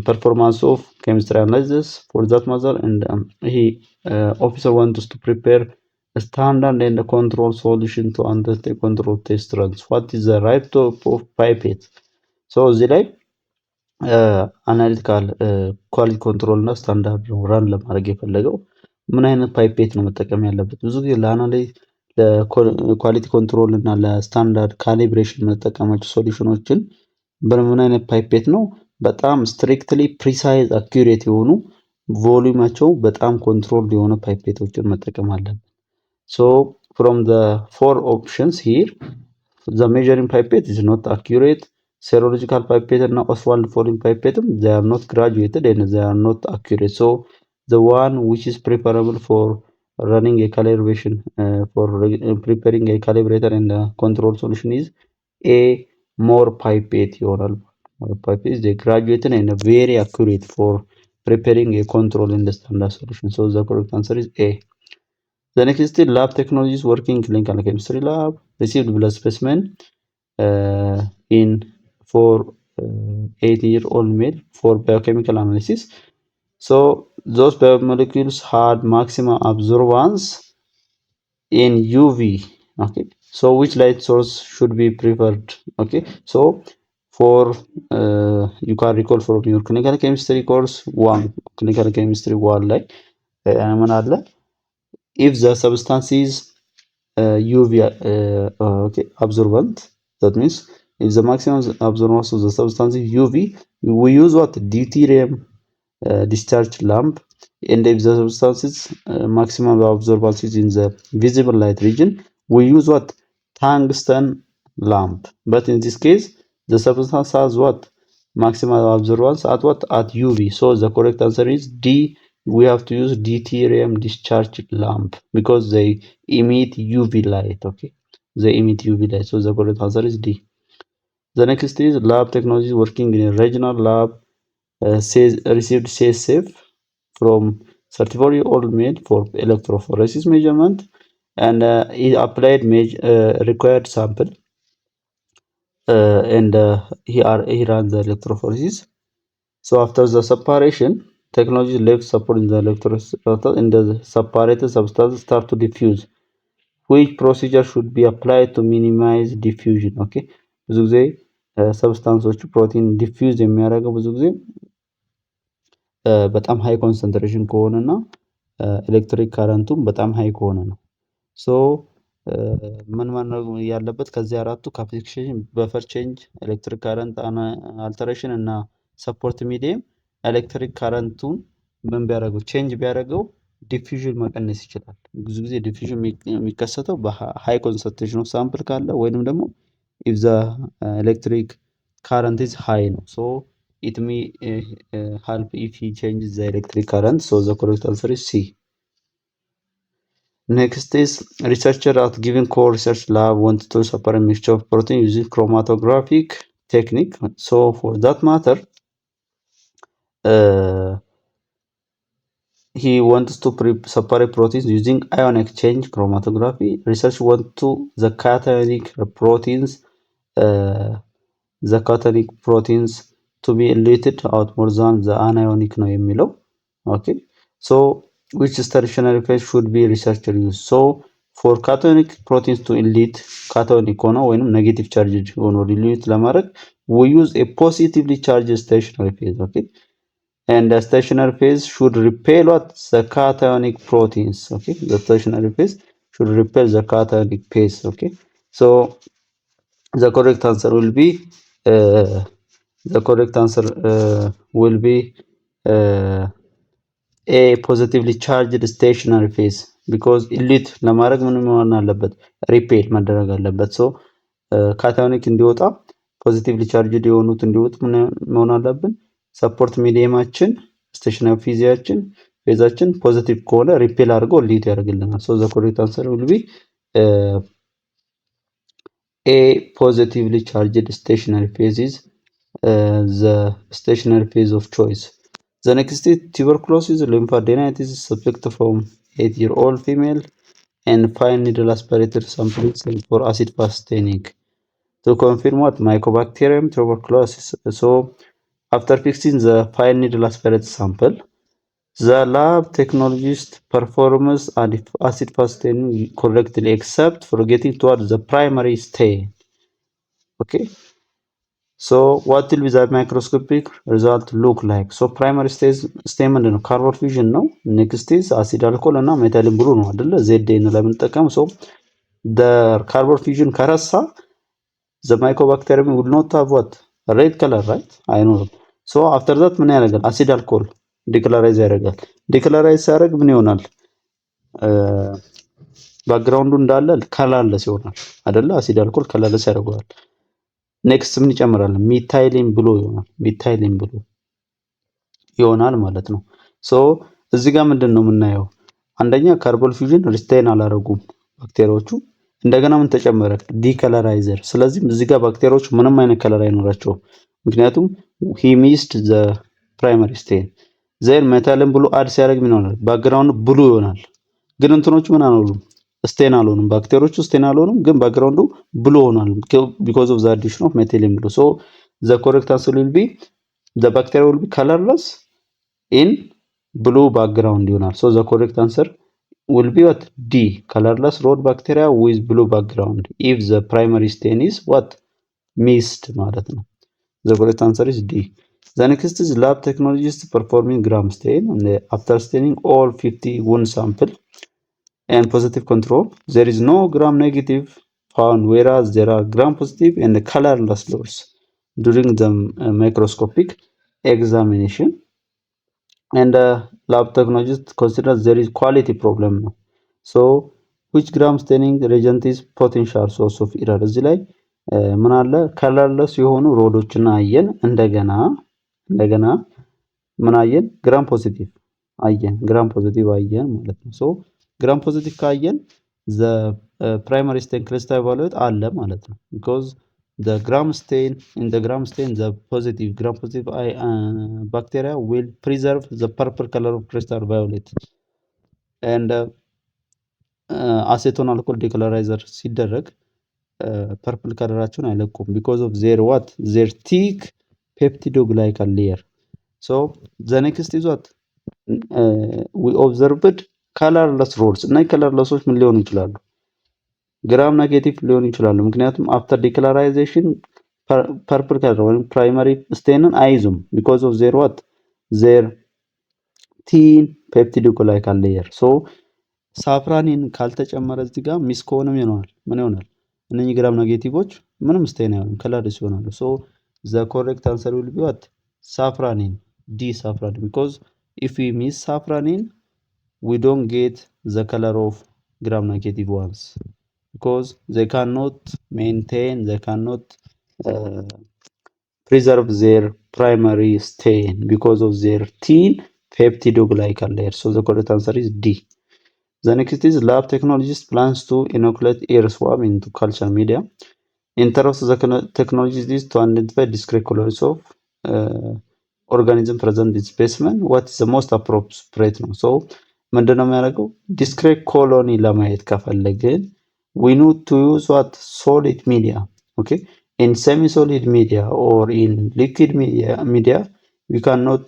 performance of chemistry analysis for that matter, and he officer wants to prepare a standard and a control solution to undertake control test runs. What is the right type of pipette? So እዚህ ላይ አናሊቲካል ኳሊቲ ኮንትሮል እና ስታንዳርድ ነው ራን ለማድረግ የፈለገው። ምን አይነት ፓይፔት ነው መጠቀም ያለበት? ብዙ ጊዜ ለኳሊቲ ኮንትሮል እና ለስታንዳርድ ካሊብሬሽን የምንጠቀማቸው ሶሉሽኖችን በምን አይነት ፓይፔት ነው? በጣም ስትሪክትሊ ፕሪሳይዝ አኪዩሬት የሆኑ ቮሊዩማቸው በጣም ኮንትሮል የሆነ ፓይፔቶችን መጠቀም አለብን። ሶ ፍሮም ዘ ፎር ኦፕሽንስ ሂር ዘ ሜዠሪንግ ፓይፔት ኢዝ ኖት አኪዩሬት፣ ሴሮሎጂካል ፓይፔት እና ኦስዋልድ ፎሊንግ ፓይፔትም they are not graduated and they are not accurate. So the one which is preferable for running a calibration for preparing a calibrator and a control solution is a more pipette ይሆናል። pipette is graduated and very accurate for preparing a control in the standard solution. So the correct answer is A. The next is lab technologies working in clinical chemistry lab received blood specimen in for 8-year-old male for biochemical analysis. So those biomolecules had maximum absorbance in UV. Okay, so which light source should be preferred? Okay, so for you can recall from your clinical chemistry course 1 clinical chemistry 1 ላይ ምን አለ? if the substance is UV okay absorbent, that means if the maximum absorbance of the substance is UV, we use what? deuterium discharge lamp. And if the substance is maximum absorbance is in the visible light region, we use what? Tungsten lamp. But in this case, the substance has what? Maximum absorbance at what? At UV. So the correct answer is D. We have to use deuterium discharge lamp because they emit UV light. Okay, they emit UV light. So the correct answer is D. The next is lab technology working in a regional lab received safe from 34-year-old male for electrophoresis measurement, and he applied required sample, and he ran the electrophoresis. So after the separation, technology left support in the electrolysis and the separated substance start to diffuse. Which procedure should be applied to minimize diffusion? Okay, ብዙ ጊዜ ሰብስታንሶቹ ፕሮቲን ዲፊውዝ የሚያደርገው ብዙ ጊዜ በጣም ሃይ ኮንሰንትሬሽን ከሆነ እና ኤሌክትሪክ ካረንቱም በጣም ሃይ ከሆነ ነው። ሶ ምን ማድረግ ያለበት ከዚህ አራቱ ከአፕሊኬሽን በፈር ቼንጅ፣ ኤሌክትሪክ ካረንት አልተሬሽን እና ሰፖርት ሚዲየም ኤሌክትሪክ ካረንቱን ምን ቢያደርገው ቼንጅ ቢያደርገው ዲፊዥን መቀነስ ይችላል። ብዙ ጊዜ ዲፊዥን የሚከሰተው በሃይ ኮንሰንትሬሽን ኦፍ ሳምፕል ካለ ወይንም ደግሞ ኢፍ ዘ ኤሌክትሪክ ካረንት ኢዝ ሃይ ነው። ሶ it may help if he changes the electric current. So the correct answer is C. Next is researcher at given core research lab wanted to separate mixture of protein using chromatographic technique. So for that matter, he wants to separate proteins using ion exchange chromatography. Research want to the cationic proteins to be eluted out more than the anionic ነው የሚለው። Okay, so which stationary phase should be researcher use? So for cationic proteins to elute cationic ሆኖ ወይንም ኔጌቲቭ ቻርጅድ ሆኖ elute ለማድረግ we use a positively charged stationary phase. Okay, and the stationary phase should repel what? The cationic proteins. Okay, the stationary phase should repel the cationic phase. Okay, so the correct answer will be a positively charged stationary phase because elute ለማድረግ ምን መሆን አለበት? ሪፔል መደረግ አለበት። ሶ ካታዮኒክ እንዲወጣ ፖዚቲቭሊ ቻርጅድ የሆኑት እንዲወጡ ምን መሆን አለብን? ሰፖርት ሚዲየማችን ስቴሽነሪ ፌዛችን ፖዚቲቭ ከሆነ ሪፔል አድርጎ ሊድ ያደርግልናል። ሶ ዘ ኮሬክት አንሰር ዊል ቢ a positively charged stationary phase is the stationary phase of choice. The next is tuberculosis, lymphadenitis suspect from 8-year-old female and fine needle aspirated sampling for acid fast staining to confirm what? Mycobacterium tuberculosis. So after fixing the fine needle aspirated sample, the lab technologist performs acid fast staining correctly except for getting towards the primary stain. Okay, so what will be the microscopic result look like? So primary stain ምንድን ነው? ካርቦን ፊውዥን ነው። ኔክስት ኢዝ አሲድ አልኮል እና ሜታሊን ብሉ ነው አይደለ? ዜድኤን ለምንጠቀም ሶ the carbon fusion ከረሳ the mycobacterium will not have what? red color, right? አይኖርም። ሶ after that ምን ያደርጋል? አሲድ አልኮል ዲክላራይዝ ያደርጋል። ዲክላራይዝ ሲያደርግ ምን ይሆናል? ባክግራውንዱ እንዳለ ከለርለስ ይሆናል አይደለ? አሲድ አልኮል ከለርለስ ያደርገዋል። ኔክስት ምን ይጨምራል? ሚታይሊን ብሎ ይሆናል ማለት ነው። ሶ እዚህ ጋር ምንድን ነው የምናየው? አንደኛ ካርቦን ፊውዥን ሪስቴን አላረጉም ባክቴሪያዎቹ። እንደገና ምን ተጨመረ? ዲከለራይዘር። ስለዚህ እዚህ ጋር ባክቴሪያዎቹ ምንም አይነት ከለር አይኖራቸውም፣ ምክንያቱም ሂ ሚስድ ዘ ፕራይመሪ ስቴን። ዜን ሜታሊን ብሉ አድ ሲያደርግ ምን ይሆናል? ባክግራውንድ ብሉ ይሆናል። ግን እንትኖቹ ምን አልሆኑም? ስቴን አልሆኑም። ባክቴሪያዎቹ ስቴን አልሆኑም፣ ግን ባክግራውንዱ ብሉ ሆኗል because of the addition of methylene blue. So the correct answer will be the bacteria will be colorless in blue background ይሆናል። So the correct answer will be what? D, colorless rod bacteria with blue background if the primary stain is what? mist ማለት ነው። The correct answer is D. The next is lab technologist performing gram stain and after staining all 50 wound sample and positive control, there is no gram negative found, whereas there are gram-positive and colorless dots during the microscopic examination. And lab technologists consider there is quality problem now. So which gram staining reagent is potential source of error? እዚህ ላይ ምን አለ ከለርለስ የሆኑ ሮዶችን አየን። እንደገና ምን አየን? ግራም ፖዚቲቭ አየን ማለት ነው። ሶ ግራም ፖዚቲቭ ካየን ዘ ፕራይመሪ ስቴን ክሪስታል ቫሉት አለ ማለት ነው። ቢኮዝ the gram stain the positive gram positive bacteria will preserve the purple color of crystal violet and acetone alcohol decolorizer ሲደረግ purple colorአቸውን አይለቁም because of their thick peptidoglycan layer. So the next is what we observed colorless rods እና colorlessዎች ምን ሊሆኑ ይችላሉ? ግራም ኔጌቲቭ ሊሆኑ ይችላሉ። ምክንያቱም አፍተር ዲክላራይዜሽን ፐርፕል ከለር ወይም ፕራይመሪ ስቴንን አይዙም because of their thin peptidoglycan layer. so ሳፍራኒን ካልተጨመረ እዚህ ጋር ሚስ ከሆነ ምን ይሆናል? እነኚህ ግራም ኔጌቲቮች ምንም ስቴን አይሆንም ከለርስ ይሆናሉ። so the correct answer will be what? ሳፍራኒን D saffranin, because if we miss saffranin we don't get the color of gram negative ones because they cannot preserve their primary stain because of their thin peptidoglycan layer. So the correct answer is D. The next is lab technologist plans to inoculate earthworm into culture media. Interest the technology is to identify discrete colonies of organism present in specimen. What is the most appropriate ነው? so ምንድነው የሚያደርገው? discrete colony ለማየት ከፈለግን we need to use what? solid media. Okay, in semi-solid media or in liquid media we cannot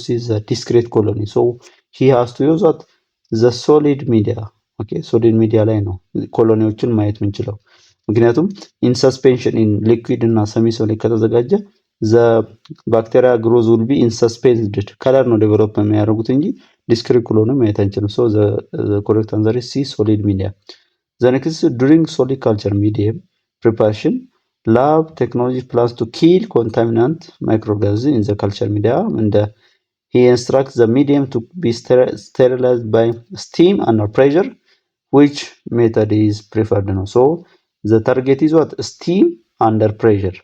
see the discrete colony. so he has to use what? the solid media. okay, solid media ላይ ነው ኮሎኒዎችን ማየት የምንችለው። ምክንያቱም in suspension in liquid እና semi-solid ከተዘጋጀ the bacteria grows will be in suspended color ነው ዴቨሎፕ የሚያደርጉት እንጂ discrete colony ማየት አንችልም። so the correct answer is C, solid media. The next, during solid culture medium preparation, lab technology plans to kill contaminant microorganisms in the culture media, and he instructs the medium to be sterilized by steam under pressure. Which method is preferred now? So the target is what? Steam under pressure.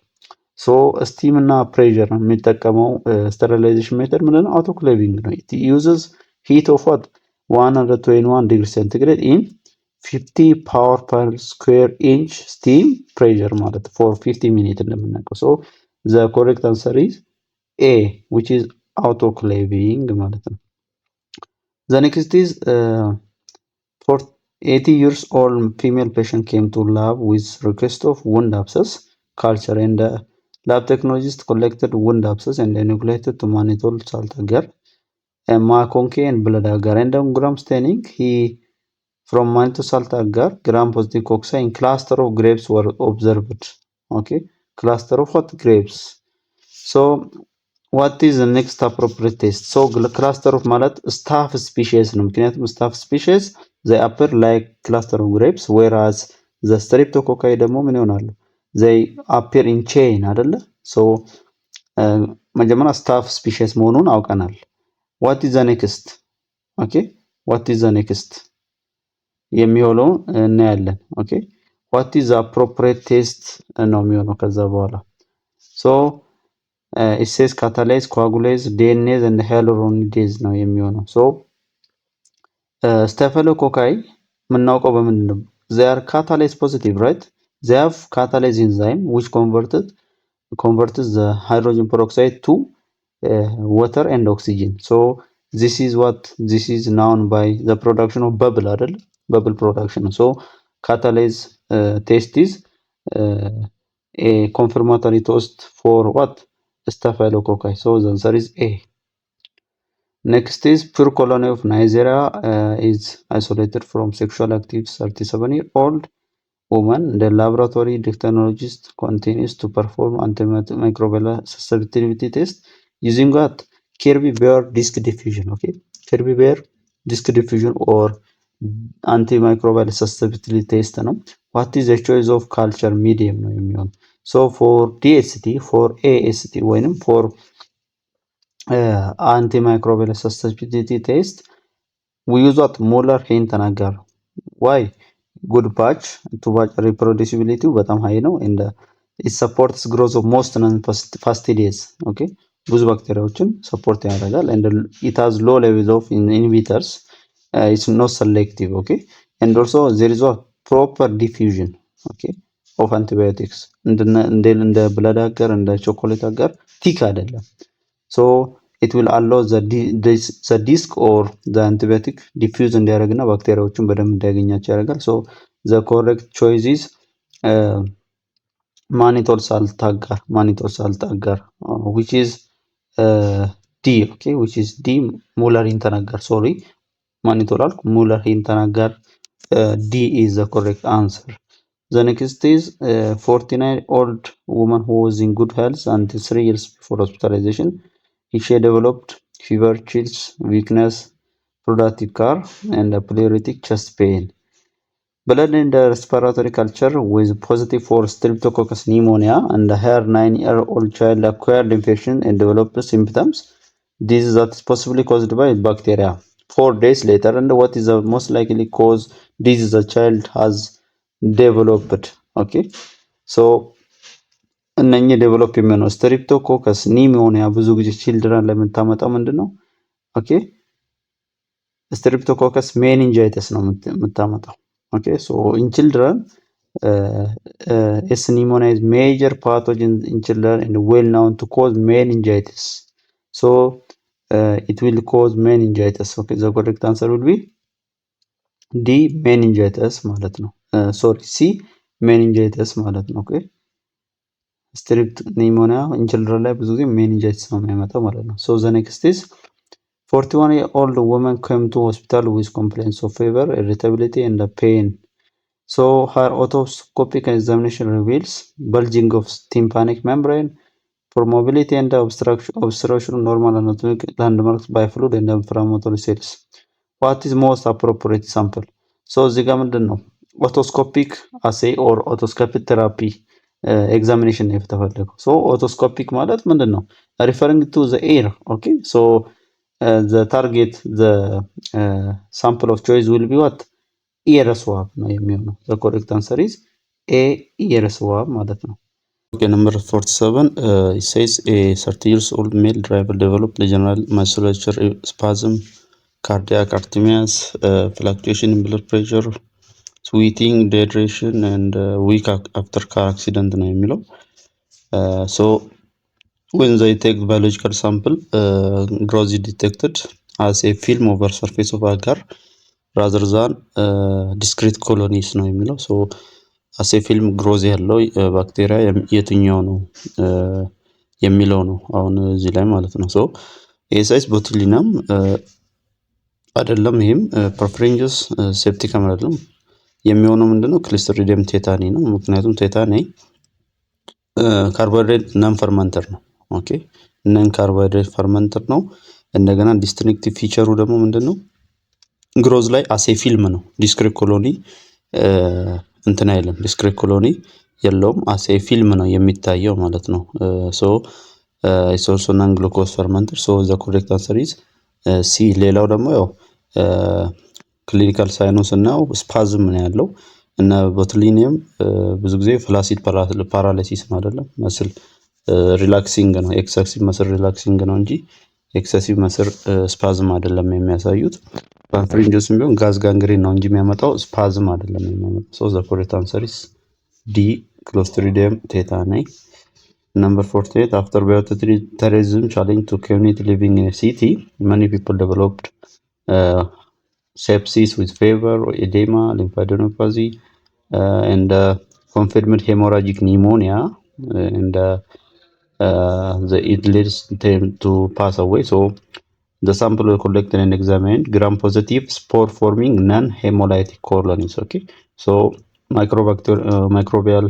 So steam እና pressure የሚጠቀመው sterilization method ምንድን ነው? autoclaving ነው። it uses heat of what? 121 degree centigrade in 50 power per square inch steam pressure ማለት for 50 minutes እንደምናውቀው። so the correct answer is A, which is autoclaving ማለት ነው። the next is for 80 years old female patient came to lab with request of wound abscess culture, and lab technologist collected wound abscess and inoculated to mannitol salt agar and McConkey and blood agar, and gram staining he from mannitol salt agar gram positive cocci in cluster of grapes were observed. okay, cluster of what? grapes. so what is the next appropriate test? so cluster of ማለት staff species ነው። ምክንያቱም staff species they appear like cluster of grapes, whereas the streptococci ደግሞ ምን ይሆናሉ? they appear in chain አይደለ? so መጀመሪያ staff species መሆኑን አውቀናል። what is the next? okay, what is the next የሚሆነው እናያለን። okay, what is the appropriate test ነው የሚሆነው ከዛ በኋላ። so it says catalase, coagulase, DNA and hyaluronidase ነው የሚሆነው። so staphylococcus የምናውቀው በምንድን ነው? they are catalase positive, right? they have catalase enzyme which converts the hydrogen peroxide to water and oxygen. so this is known by the production of bubble production. so catalase test is a confirmatory test for what? Staphylococcus. so the answer is A. Next is pure colony of Neisseria is isolated from sexually active 37-year-old woman. The laboratory technologist continues to perform antimicrobial susceptibility test using what? Kirby-Bear disk diffusion. okay, Kirby-Bear disk diffusion or antimicrobial susceptibility test ነው። ዋት ኢዝ ዘ ቾይስ ኦፍ ካልቸር ሚዲየም ነው የሚሆነው። ሶ ፎር ዲኤስቲ ፎር ኤኤስቲ ወይንም ፎር antimicrobial susceptibility test we use what molar Hinton agar. Why? Good batch to batch reproducibility በጣም high ነው and it supports growth of most non-fastidious. Okay, ብዙ ባክቴሪያዎችን ሰፖርት ያደርጋል and it has low levels of inhibitors. It's not selective. Okay, and also there is a proper diffusion. Okay, of antibiotics እንደ ብለድ አገር እንደ ቾኮሌት አገር ቲክ አይደለም። so it will allow the disc or the antibiotic diffuse እንዲያደርግና ባክቴሪያዎችን በደንብ እንዲያገኛቸው ያደርጋል። so the correct choice is mannitol salt agar which is D. Okay, which is D. Molar Hinton agar. Sorry, mannitol alku molar Hinton agar. D is the correct answer. The next is 49-year-old woman who was in good health until 3 years before hospitalization. She developed fever, chills, weakness, productive car, and a pleuritic chest pain. Blood in the respiratory culture with positive for Streptococcus pneumonia, and her 9-year-old child acquired infection and developed symptoms. This is that is possibly caused by bacteria. 4 days later, and what is the most likely cause disease the child has developed? Okay, so እነኚህ ዴቨሎፕ የሚሆነው ስትሪፕቶኮከስ ኒሞኒያ ብዙ ጊዜ ቺልድረን ላይ የምታመጣው ምንድነው? ኦኬ ስትሪፕቶኮከስ ሜኒንጃይተስ ነው የምታመጣው። ኦኬ ሶ ኢን ቺልድረን S pneumonia is major pathogen in children and well known to cause meningitis. So it will cause meningitis. Okay, the correct answer would be D meningitis ማለት ነው። sorry C meningitis ማለት ነው። ኦኬ ስትሪፕት ኒሞኒያ ኢን ቺልድረን ላይ ብዙ ጊዜ ሜኒንጃይቲስ ነው የሚያመጣው ማለት ነው። so the next is 41-year-old woman came to hospital with complaints of fever, irritability and pain. So her otoscopic examination reveals bulging of tympanic membrane, for mobility and obstruction normal anatomic landmarks by fluid and inflammatory cells. What is most appropriate sample? So እዚህ ጋር ምንድን ነው otoscopic assay or otoscopic therapy examination ነው የተፈለገው። so otoscopic ማለት ምንድን ነው? referring to the air. Okay, so the target the sample of choice will be what? ear swab ነው የሚሆነው። the correct answer is A ear swab ማለት ነው። Okay, number 47 it says a 30 years old male driver developed general muscular spasm, cardiac arrhythmias, fluctuation in blood pressure, sweating, dehydration and weak after car accident ነው የሚለው። so when they take biological sample growth is detected as a film over surface of agar rather than discrete colonies ነው የሚለው። so as a film growth ያለው ባክቴሪያ የትኛው ነው የሚለው ነው አሁን እዚህ ላይ ማለት ነው። so ኤሳይስ ቦቱሊናም አይደለም፣ ይሄም ፐርፍሪንጀስ ሴፕቲከም አይደለም። የሚሆነው ምንድነው? ክሊስትሪዲየም ቴታኒ ነው። ምክንያቱም ቴታኒ ካርቦሃይድሬት ነን ፈርመንተር ነው። ኦኬ ነን ካርቦሃይድሬት ፈርመንተር ነው። እንደገና ዲስቲንክቲቭ ፊቸሩ ደግሞ ምንድነው? ግሮዝ ላይ አሴ ፊልም ነው። ዲስክሪት ኮሎኒ እንትን አይልም፣ ዲስክሪት ኮሎኒ የለውም። አሴ ፊልም ነው የሚታየው ማለት ነው። ሶ ኢትስ ኦልሶ ነን ግሉኮዝ ፈርመንተር። ሶ ዘ ኮሬክት አንሰር ኢዝ ሲ። ሌላው ደግሞ ያው ክሊኒካል ሳይኑስ እና ስፓዝም ነው ያለው እና ቦቱሊኒየም ብዙ ጊዜ ፍላሲድ ፓራላይሲስ ነው አይደለም፣ መስል ሪላክሲንግ ነው። ኤክሰሲቭ መስል ሪላክሲንግ ነው እንጂ ኤክሰሲቭ መስል ስፓዝም አይደለም የሚያሳዩት። ፐርፍሪንጀስም ቢሆን ጋዝ ጋንግሪን ነው እንጂ የሚያመጣው ስፓዝም አይደለም የሚያመጣው። ሶ ዘ ኮሬክት አንሰር ኢዝ ዲ ክሎስትሪዲየም ቴታኒ። Number 48, after bioterrorism challenge to community living in a city, many people developed sepsis with fever, edema, lymphadenopathy, and confirmed hemorrhagic pneumonia, and it leads them to pass away. So the sample were collected and examined. Gram-positive spore-forming non-hemolytic colonies. Okay, so microbial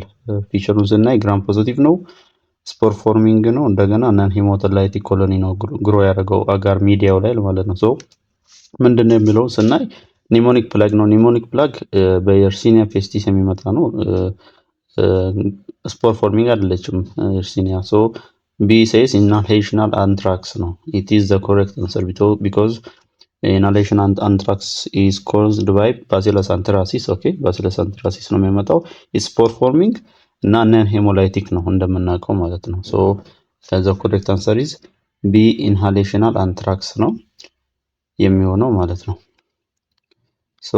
features እና gram-positive ነው፣ ስፖር ፎርሚንግ ነው፣ እንደገና ነን ሄሞላይቲክ ኮሎኒ ነው ግሮ ያደረገው አጋር ሚዲያው ላይ ማለት ነው። ሶ ምንድነው የሚለው ስናይ ኒሞኒክ ፕላግ ነው። ኒሞኒክ ፕላግ በየርሲኒያ ፔስቲስ የሚመጣ ነው። ስፖር ፎርሚንግ አይደለችም የርሲኒያ። ሶ ቢ ሴስ ኢንሃሌሽናል አንትራክስ ነው። ኢት ኢዝ ዘ ኮሬክት አንሰር ቢኮዝ ኢንሃሌሽን አንትራክስ ኢዝ ኮዝድ ባይ ባሲለስ አንትራሲስ። ኦኬ ባሲለስ አንትራሲስ ነው የሚመጣው። ስፖር ፎርሚንግ እና ነን ሄሞላይቲክ ነው እንደምናውቀው ማለት ነው። ሶ ዘ ኮሬክት አንሰር ኢዝ ቢ ኢንሃሌሽናል አንትራክስ ነው የሚሆነው ማለት ነው። ሶ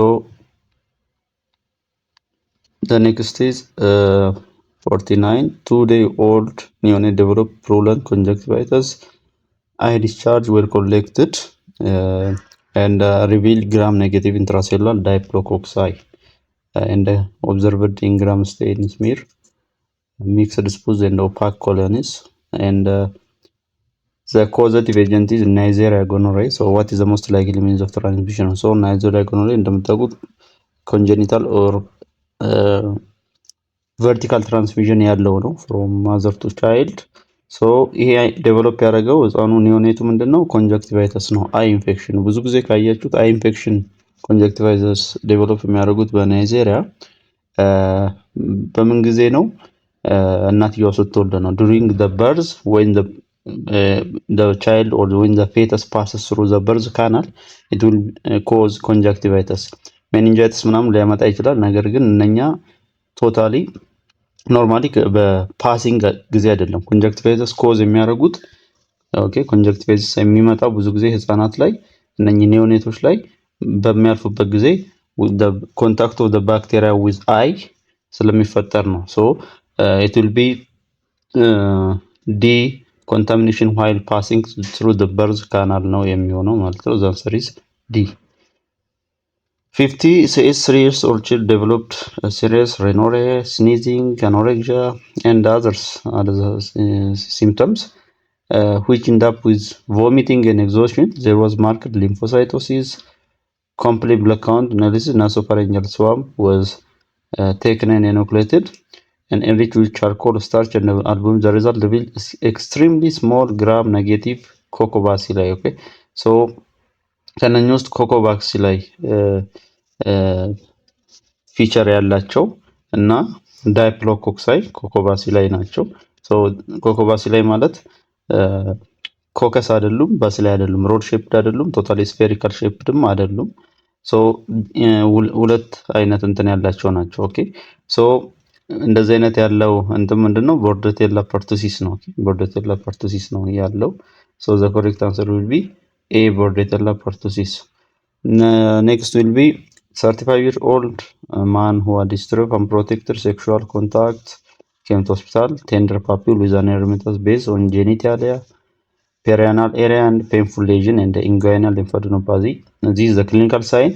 the next is 49. 2-day-old neonate developed purulent conjunctivitis. Eye discharge were collected and revealed gram-negative intracellular diplococci and observed in gram stain smear, mixed dispose and opaque colonies, and the causative agent is Neisseria gonorrhoeae. So what is the most likely means of transmission? So Neisseria gonorrhoeae እንደምታውቁት congenital or vertical transmission ያለው ነው from mother to child. ሶ ይሄ ዴቨሎፕ ያደረገው ህፃኑ ኒዮኔቱ ምንድነው ኮንጀክቲቫይተስ ነው። አይ ኢንፌክሽን ብዙ ጊዜ ካያችሁት አይ ኢንፌክሽን ኮንጀክቲቫይተስ ዴቨሎፕ የሚያደርጉት በናይጄሪያ በምን ጊዜ ነው? እናትየዋ ስትወልድ ነው። during the birth when the child or when the fetus passes through the birth canal it will cause conjunctivitis. meningitis ምናምን ሊያመጣ ይችላል። ነገር ግን እነኛ ቶታሊ ኖርማሊ በፓሲንግ ጊዜ አይደለም ኮንጀክቲቫይተስ ኮዝ የሚያደርጉት። ኦኬ ኮንጀክቲቫይተስ የሚመጣው ብዙ ጊዜ ህፃናት ላይ እነኚህ ኒዮኔቶች ላይ በሚያልፉበት ጊዜ the contact of the bacteria with eye ስለሚፈጠር ነው። ሶ it will be decontamination while passing through the birth canal ነው የሚሆነው ማለት ነው። the answer is D. 50 says 3 years old child developed serious rhinorrhea, sneezing, anorexia, and other symptoms, which end up with vomiting and exhaustion. There was marked lymphocytosis, complete blood count analysis, nasopharyngeal swab was taken and inoculated, and enriched with charcoal, starch, and albumin. The result revealed extremely small gram-negative Coccobacilli. Okay, so ከነኛ ውስጥ ኮኮባክሲላይ ፊቸር ያላቸው እና ዳይፕሎኮክሳይ ኮኮባሲላይ ናቸው። ሶ ኮኮባሲላይ ማለት ኮከስ አይደሉም፣ ባሲላይ አይደሉም፣ ሮድ ሼፕድ አይደሉም፣ ቶታሊ ስፌሪካል ሼፕድም አይደሉም። ሶ ሁለት አይነት እንትን ያላቸው ናቸው። ኦኬ ሶ እንደዚህ አይነት ያለው እንትን ምንድነው? ቦርደቴላ ፐርቱሲስ ነው። ቦርደቴላ ፐርቱሲስ ነው ያለው። ሶ ዘ ኮሬክት አንሰር ዊል ቢ A. Bordetella pertussis. Next will be 35-year-old man who had history of unprotected sexual contact came to hospital. Tender papule with an erythematous base on genitalia, perianal area, and painful lesion and inguinal lymphadenopathy. This is the clinical sign.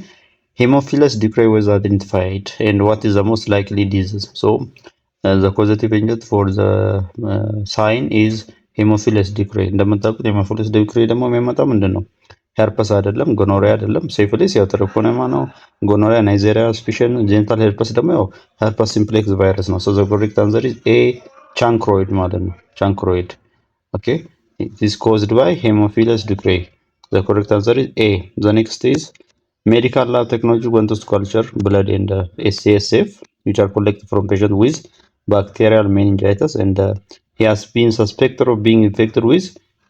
Hemophilus ducrei was identified. And what is the most likely disease? So the causative agent for the sign is ሄሞፊለስ ዲክሬ። እንደምታውቁት ሄሞፊለስ ዲክሬ ደግሞ የሚመጣው ምንድነው? ሄርፐስ አይደለም፣ ጎኖሪያ አይደለም። ሲፊሊስ ያው ትሪኮኔማ ነው። ጎኖሪያ ናይጄሪያ ስፒሽን፣ ጄኒታል ሄርፐስ ደግሞ ያው ሄርፐስ ሲምፕሌክስ ቫይረስ ነው። ሶ ዘ ኮሬክት አንሰር ኢዝ ኤ ቻንክሮይድ ማለት ነው። ቻንክሮይድ ኦኬ ኢት ኢዝ ኮዝድ ባይ ሄሞፊለስ ዲክሬ። ዘ ኮሬክት አንሰር ኢዝ ኤ። ዘ ኔክስት ኢዝ medical lab technology went to culture blood and SCSF which are collected from patients with bacterial meningitis and he has been suspected of being infected with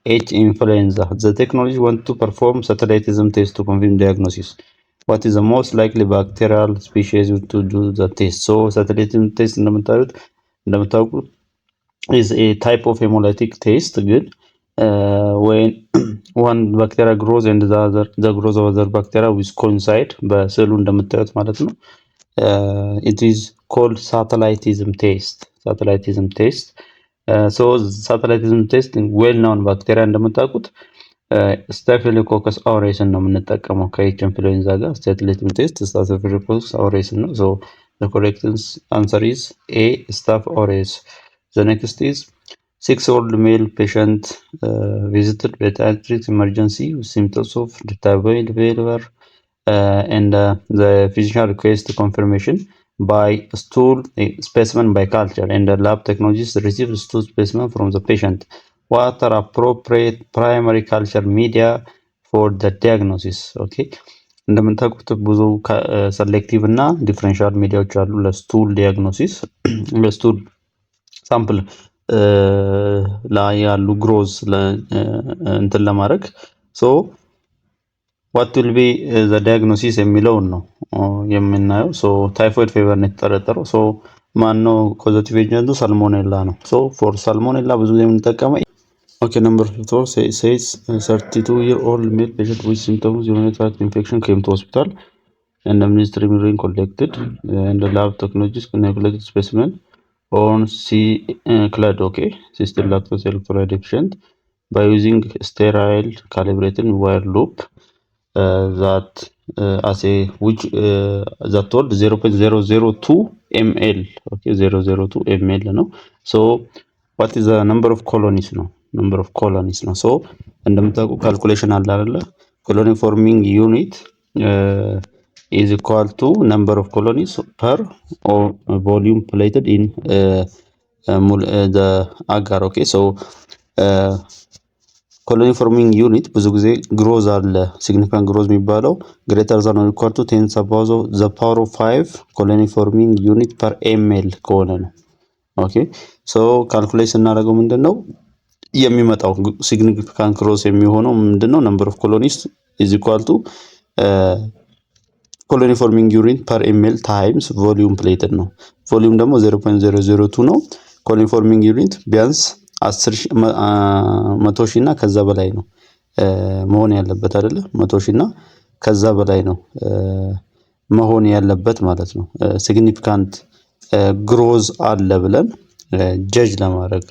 H. influenza. The technology wants to perform satellitism test to confirm diagnosis. What is the most likely bacterial species to do the test? So satellitism test እንደምታውቁት is a type of hemolytic test. Good. When one bacteria grows and the growth of other bacteria will coincide በስዕሉ እንደምታዩት ማለት ነው። It is called satellitism test. Satellitism test. So satellitism test ዌል ናውን ባክቴሪያ እንደምታውቁት ስታፊሎኮከስ አውሬስን ነው የምንጠቀመው ከኤች ኢንፍሉዌንዛ ጋር። ስታፊሎኮከስ ቴስት ስታፊሎኮከስ አውሬስን ነው። So the correct answer is A. Staph aureus. The next is 6-year-old male patient visited pediatric emergency with symptoms of typhoid fever and the physician requested confirmation by stool specimen by culture and the lab technologists received stool specimen from the patient. What are appropriate primary culture media for the diagnosis? Okay, እንደምታውቁት ብዙ ሰሌክቲቭ እና ዲፍረንሻል ሚዲያዎች አሉ ለስቱል ዲያግኖሲስ ለስቱል ሳምፕል ላይ ያሉ ግሮዝ እንትን ለማድረግ ሶ ዋት ዊል ቢ ዘ ዲያግኖሲስ የሚለውን ነው የምናየው። ሶ ታይፎይድ ፌቨር ነው የተጠረጠረው። ሶ ማነው ኮዘቲቭ ኤጀንቱ? ሳልሞኔላ ነው። ሶ ፎር ሳልሞኔላ ብዙ ጊዜ የምንጠቀመው okay. Number 4 says 32-year-old male patient with symptoms of urinary tract infection came to hospital and administered urine collected and the lab technologists collected specimen on C-clade, okay, cystic lactose electrolyte deficient by using sterile calibrated wire loop that as a which that told 0.002 ml, okay, 0.002 ml ነው። so what is the number of colonies ነው number of colonies ነው። so እንደምታውቁ ካልኩሌሽን አለ አይደለ? colony forming unit is equal to number of colonies per or volume plated in the agar, okay. so ኮሎኒ ፎርሚንግ ዩኒት ብዙ ጊዜ ግሮዝ አለ ሲግኒፊካንት ግሮዝ የሚባለው ግሬተር ዛን ኦር ኢኳል ቱ 10 ሰባዞ ዘ ፓወር ኦፍ 5 ኮሎኒ ፎርሚንግ ዩኒት ፐር ኤምኤል ከሆነ ነው። ኦኬ ሶ ካልኩሌት ስናደርገው ምንድነው የሚመጣው ሲግኒፊካንት ግሮዝ የሚሆነው ምንድነው ነምበር ኦፍ ኮሎኒስ ኢዝ ኢኳል ቱ ኮሎኒ ፎርሚንግ ዩኒት ፐር ኤምኤል ታይምስ ቮሊዩም ፕሌትድ ነው። ቮሊዩም ደግሞ 0.002 ነው። ኮሎኒ ፎርሚንግ ዩኒት ቢያንስ 100 ሺህ እና ከዛ በላይ ነው መሆን ያለበት አይደለ? 100 ሺህ እና ከዛ በላይ ነው መሆን ያለበት ማለት ነው። ሲግኒፊካንት ግሮዝ አለ ብለን ጀጅ ለማድረግ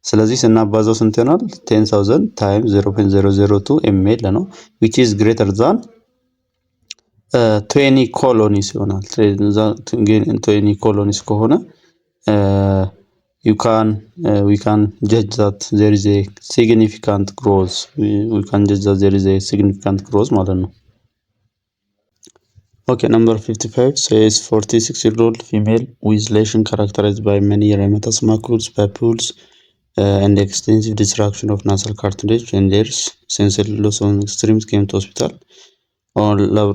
ስለዚህ ስናባዛው ስንት ይሆናል? 10000 ታይምስ 0.002 ml ነው which is greater than 20 colonies ይሆናል። 20 colonies ከሆነ we can judge that there is a significant growth. We can judge that there is a significant growth ማለት ነው። okay, number 55 says 46-year-old female with lesion characterized by many erythematous macules, papules, and extensive destruction of nasal cartilage and layers, sensory loss on extremes came to hospital. On lab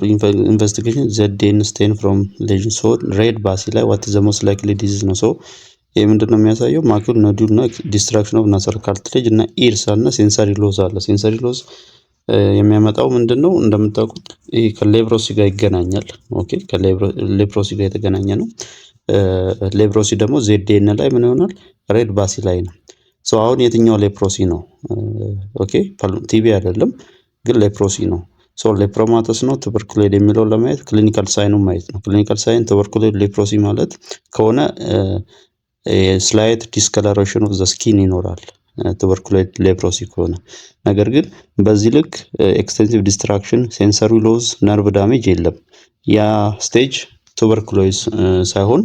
investigation, ZDN stain from lesion showed red bacilli. What is the most likely disease? No, so ይሄ ምንድነው የሚያሳየው? ማኩል ኖዱል እና ዲስትራክሽን ኦፍ ናሳል ካርትሌጅ እና ኢርስ እና ሴንሰሪ ሎዝ አለ። ሴንሰሪ ሎዝ የሚያመጣው ምንድነው? እንደምታውቁት ይሄ ከሌፕሮሲ ጋር ይገናኛል። ኦኬ ከሌፕሮሲ ጋር የተገናኘ ነው። ሌፕሮሲ ደግሞ ዜድኤን ላይ ምን ይሆናል? ሬድ ባሲላይ ነው። ሶ አሁን የትኛው ሌፕሮሲ ነው? ኦኬ ቲቢ አይደለም ግን ሌፕሮሲ ነው። ሶ ሌፕሮማተስ ነው ቱበርኩሎይድ የሚለውን ለማየት ክሊኒካል ሳይኑን ማየት ነው። ክሊኒካል ሳይን ቱበርኩሎይድ ሌፕሮሲ ማለት ከሆነ ስላይት ዲስከለሬሽን ኦፍ ዘ ስኪን ይኖራል ቱበርኩሎይድ ሌፕሮሲ ከሆነ። ነገር ግን በዚህ ልክ ኤክስቴንሲቭ ዲስትራክሽን፣ ሴንሰሪ ሎዝ፣ ነርቭ ዳሜጅ የለም። ያ ስቴጅ ቱበርኩሎይድ ሳይሆን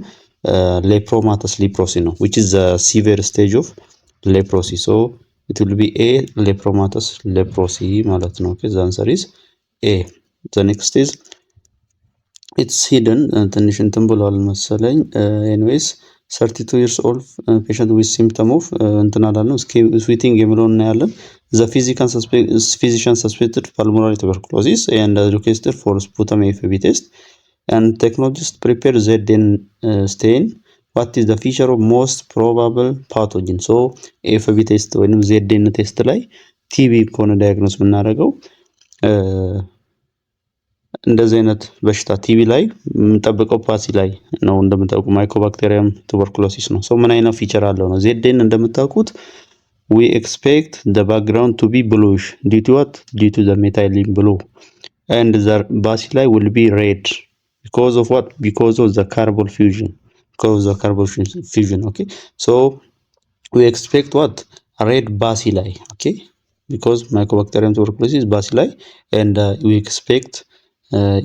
ሌፕሮማተስ ሌፕሮሲ ነው which is the severe stage of leprosy. so it will be a lepromatous leprosy ማለት ነው። okay, the answer is A. the next is it's hidden ትንሽ እንትን ብሏል መሰለኝ anyways 32 years old patient with symptom of እንትን አላልነው ስዊቲንግ የሚለውን እናያለን። the physician suspected pulmonary tuberculosis and requested for sputum AFB test and technologist prepared ZN stain. what is the feature of most probable pathogen? so AFB test ወይንም ZN ቴስት ላይ ቲቢ ከሆነ ዳያግኖስ የምናደርገው እንደዚህ አይነት በሽታ ቲቢ ላይ የምንጠብቀው ፓሲ ላይ ነው። እንደምታውቁ ማይኮባክቴሪየም ቱበርኩሎሲስ ነው። ሶ ምን አይነት ፊቸር አለው ነው? ዜድኤን እንደምታውቁት we expect the background to be bluish due to what? due to the methylene blue and the bacilli will be red because of what? because of the carbon fusion. okay, so we expect what? red bacilli, okay, because mycobacterium tuberculosis bacilli and we expect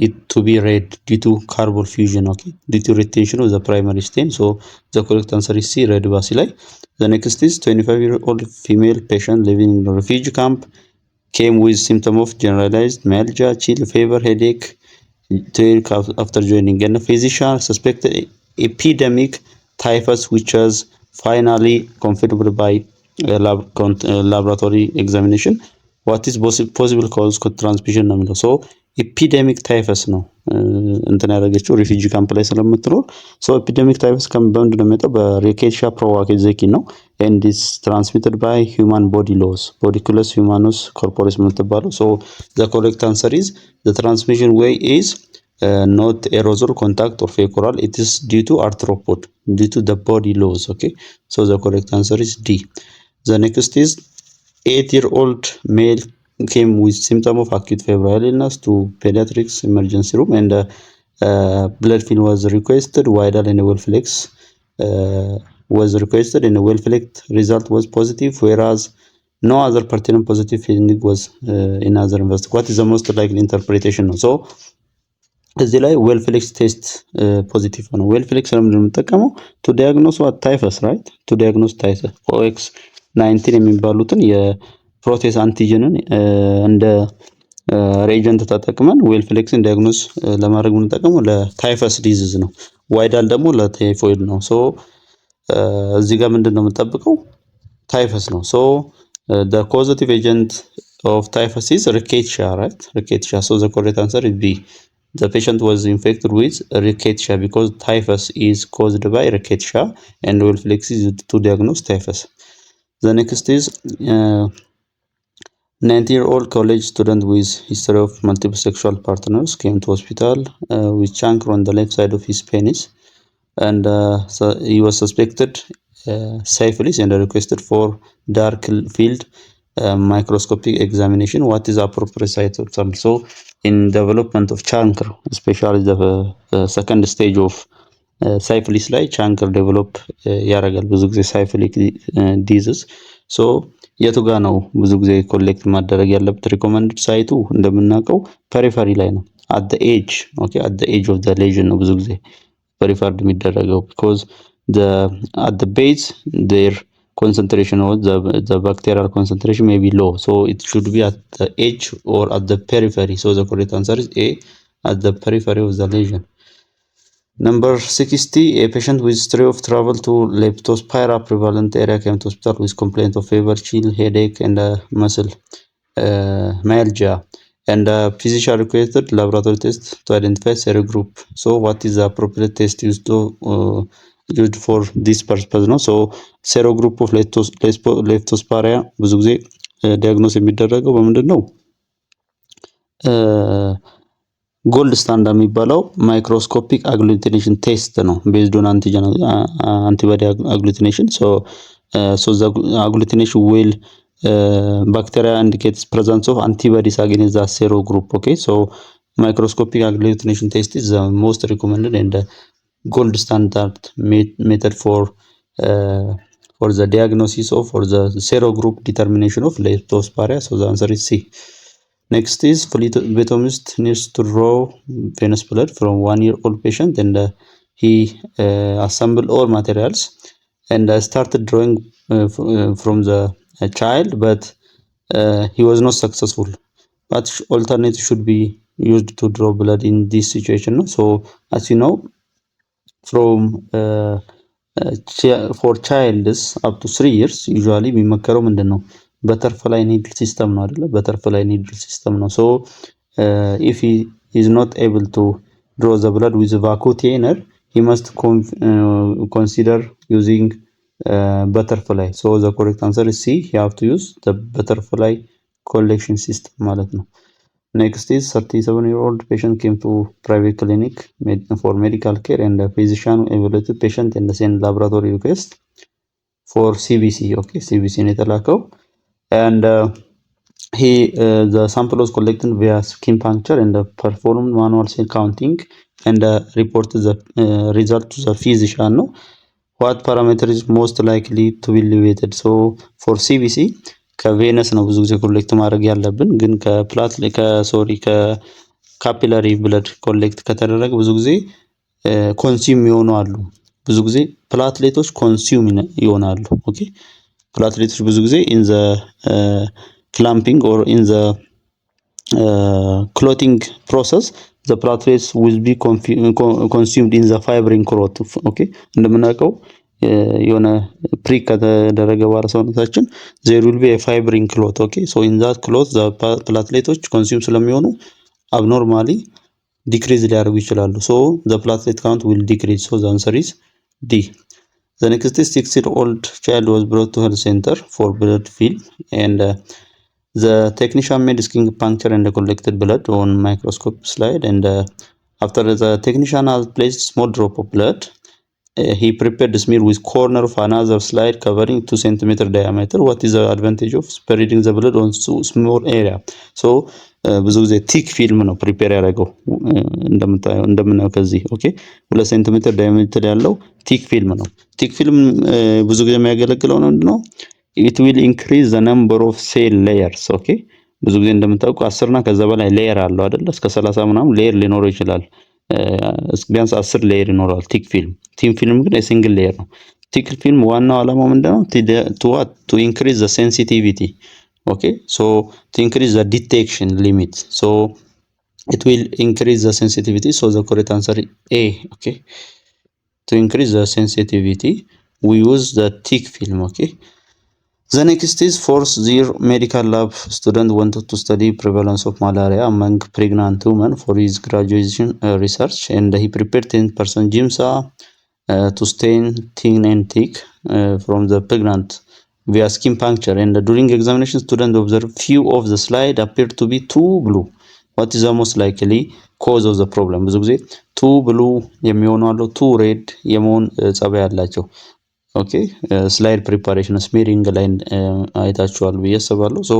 it to be red due to carbon fusion, okay, due to retention of the primary stain. so the correct answer is C, red bacilli. The next is 25-year-old female patient living in a refugee camp came with symptom of generalized myalgia, chill, fever, headache after joining, and the physician suspected epidemic typhus which was finally confirmed by laboratory examination. what is possible cause transmission ነው የሚለው ሶ ኤፒደሚክ ታይፈስ ነው እንትን ያደረገችው ሪፊጂ ካምፕ ላይ ስለምትኖር ሶ ኤፒደሚክ ታይፈስ በምንድን ነው የሚመጣው በሪኬትሻ ፕሮቫኬዜኪ ነው and is transmitted by human body laws podiculus humanus corporis የምትባለው so the correct answer is the transmission way is not aerosol contact or fecal it is due to arthropod due to the body laws okay so the correct answer is D. The next is 8-year-old male came with symptom of acute febrile illness to pediatrics emergency room and blood film was requested wider and Welflex was requested and a Welflex result was positive whereas no other pertinent positive finding was in other investigation. What is the most likely interpretation? So እዚህ ላይ ዌልፍሌክስ ቴስት ፖዚቲቭ ነው ዌልፍሌክስ ለምን እንደምንጠቀመው to diagnose what typhus right to diagnose typhus OX19 የሚባሉትን የፕሮቴስ አንቲጀንን እንደ ሬጀንት ተጠቅመን ዌልፍሌክስን ዲያግኖስ ለማድረግ የምንጠቀመው ለታይፈስ ዲዚዝ ነው ዋይዳል ደግሞ ለታይፎይድ ነው ሶ እዚህ ጋር ምንድነው የምንጠብቀው ታይፈስ ነው ሶ the causative agent of typhus is rickettsia right rickettsia so the correct answer is B. The patient was infected with rickettsia because typhus is caused by rickettsia and Welflex is used to diagnose typhus. The next is 19-year-old college student with history of multiple sexual partners came to hospital with chancre on the left side of his penis and so he was suspected syphilis and requested for dark field microscopic examination. What is appropriate site of sample? So in development of chancre, especially the second stage of syphilis ላይ chancre develop ያደርጋል ብዙ ጊዜ syphilic disease so የቱ ጋር ነው ብዙ ጊዜ ኮሌክት ማድረግ ያለበት recommended ሳይቱ እንደምናውቀው periphery ላይ ነው at the edge okay at the edge of the lesion ነው ብዙ ጊዜ periphery የሚደረገው because at the base their concentration or the bacterial concentration may be low so it should be at the edge or at the periphery so the correct answer is A at the periphery of the lesion. Number 60 a patient with history of travel to leptospira prevalent area came to hospital with complaint of fever chill headache and muscle myalgia and physician requested laboratory test to identify serogroup so what is the appropriate test used to used for this purpose ነው so serogroup of leptospira ብዙ ጊዜ ዲያግኖስ የሚደረገው በምንድነው ጎልድ ስታንዳርድ የሚባለው ማይክሮስኮፒክ አግሉቲኔሽን ቴስት ነው based on antigen antibody agglutination so the agglutination will bacteria indicates presence of antibodies against the serogroup okay so microscopic agglutination test is the most recommended and gold standard method for the diagnosis of for the serogroup determination of leptospira so the answer is C. Next is phlebotomist needs to draw venous blood from 1-year-old patient and he assembled all materials and started drawing from the child but he was not successful but alternate should be used to draw blood in this situation no? So as you know from for childs up to 3 years usually የሚመከረው ምንድነው butterfly needle system ነው አይደለ butterfly needle system ነው so if he is not able to draw the blood with a vacutainer he must consider using butterfly so the correct answer is C he have to use the butterfly collection system ማለት ነው. Next is 37-year-old patient came to private clinic for medical care and the physician evaluated patient and sent laboratory request for CBC okay CBC ነው የተላከው and the sample was collected via skin puncture and performed manual cell counting and reported the result to the physician no what parameter is most likely to be elevated so for CBC ከቬነስ ነው ብዙ ጊዜ ኮሌክት ማድረግ ያለብን ግን ከፕላትሌት ከካፒላሪ ብለድ ኮሌክት ከተደረገ ብዙ ጊዜ ኮንሱም ይሆናሉ ብዙ ጊዜ ፕላትሌቶች ኮንሱም ይሆናሉ ኦኬ ፕላትሌቶች ብዙ ጊዜ in the clamping or in the clotting process the platelets will be consumed in the fibrin clot okay እንደምናውቀው የሆነ ፕሪክ ከተደረገ በኋላ ሰውነታችን there will be a fibrin clot okay so in that clot the platelets consume ስለሚሆኑ abnormally decrease ሊያደርጉ ይችላሉ so the platelet count will decrease so the answer is D. The next is 6-year-old child was brought to health center for blood film and the technician made skin puncture and collected blood on microscope slide and after the technician has placed small drop of blood he prepared the smear with corner of another slide covering 2 cm diameter. What is the advantage of spreading the blood on so small area? So ብዙ ጊዜ ቲክ ፊልም ነው ፕሪፔር ያደረገው እንደምናየው ከዚህ ኦኬ 2 ሴንቲሜትር ዳያሜትር ያለው ቲክ ፊልም ነው። ቲክ ፊልም ብዙ ጊዜ የሚያገለግለው ምንድነው? it will increase the number of cell layers okay ብዙ ጊዜ እንደምታውቁ 10 እና ከዛ በላይ ሌየር አለው አይደል? እስከ 30 ምናምን ሌየር ሊኖረው ይችላል። ቢያንስ 10 ሌየር ይኖራል ቲክ ፊልም። ቲክ ፊልም ግን ሲንግል ሌየር ነው። ቲክ ፊልም ዋናው ዓላማው ምንድነው? to increase the sensitivity okay so to increase the detection limit so it will increase the sensitivity so the correct answer is A okay to increase the sensitivity we use the thick film okay. The next is fourth year medical lab student wanted to study prevalence of malaria among pregnant women for his graduation research and he prepared 10% Giemsa to stain thin and thick from the pregnant via skin puncture and during examination student observed few of the slide appeared to be too blue. What is the most likely cause of the problem? ብዙ ጊዜ too blue የሚሆኑ አሉ too red የመሆን ጸባይ ያላቸው ኦኬ ስላይድ ፕሪፓሬሽን ስሜሪንግ ላይ አይታችኋል ብዬ አስባለሁ ሶ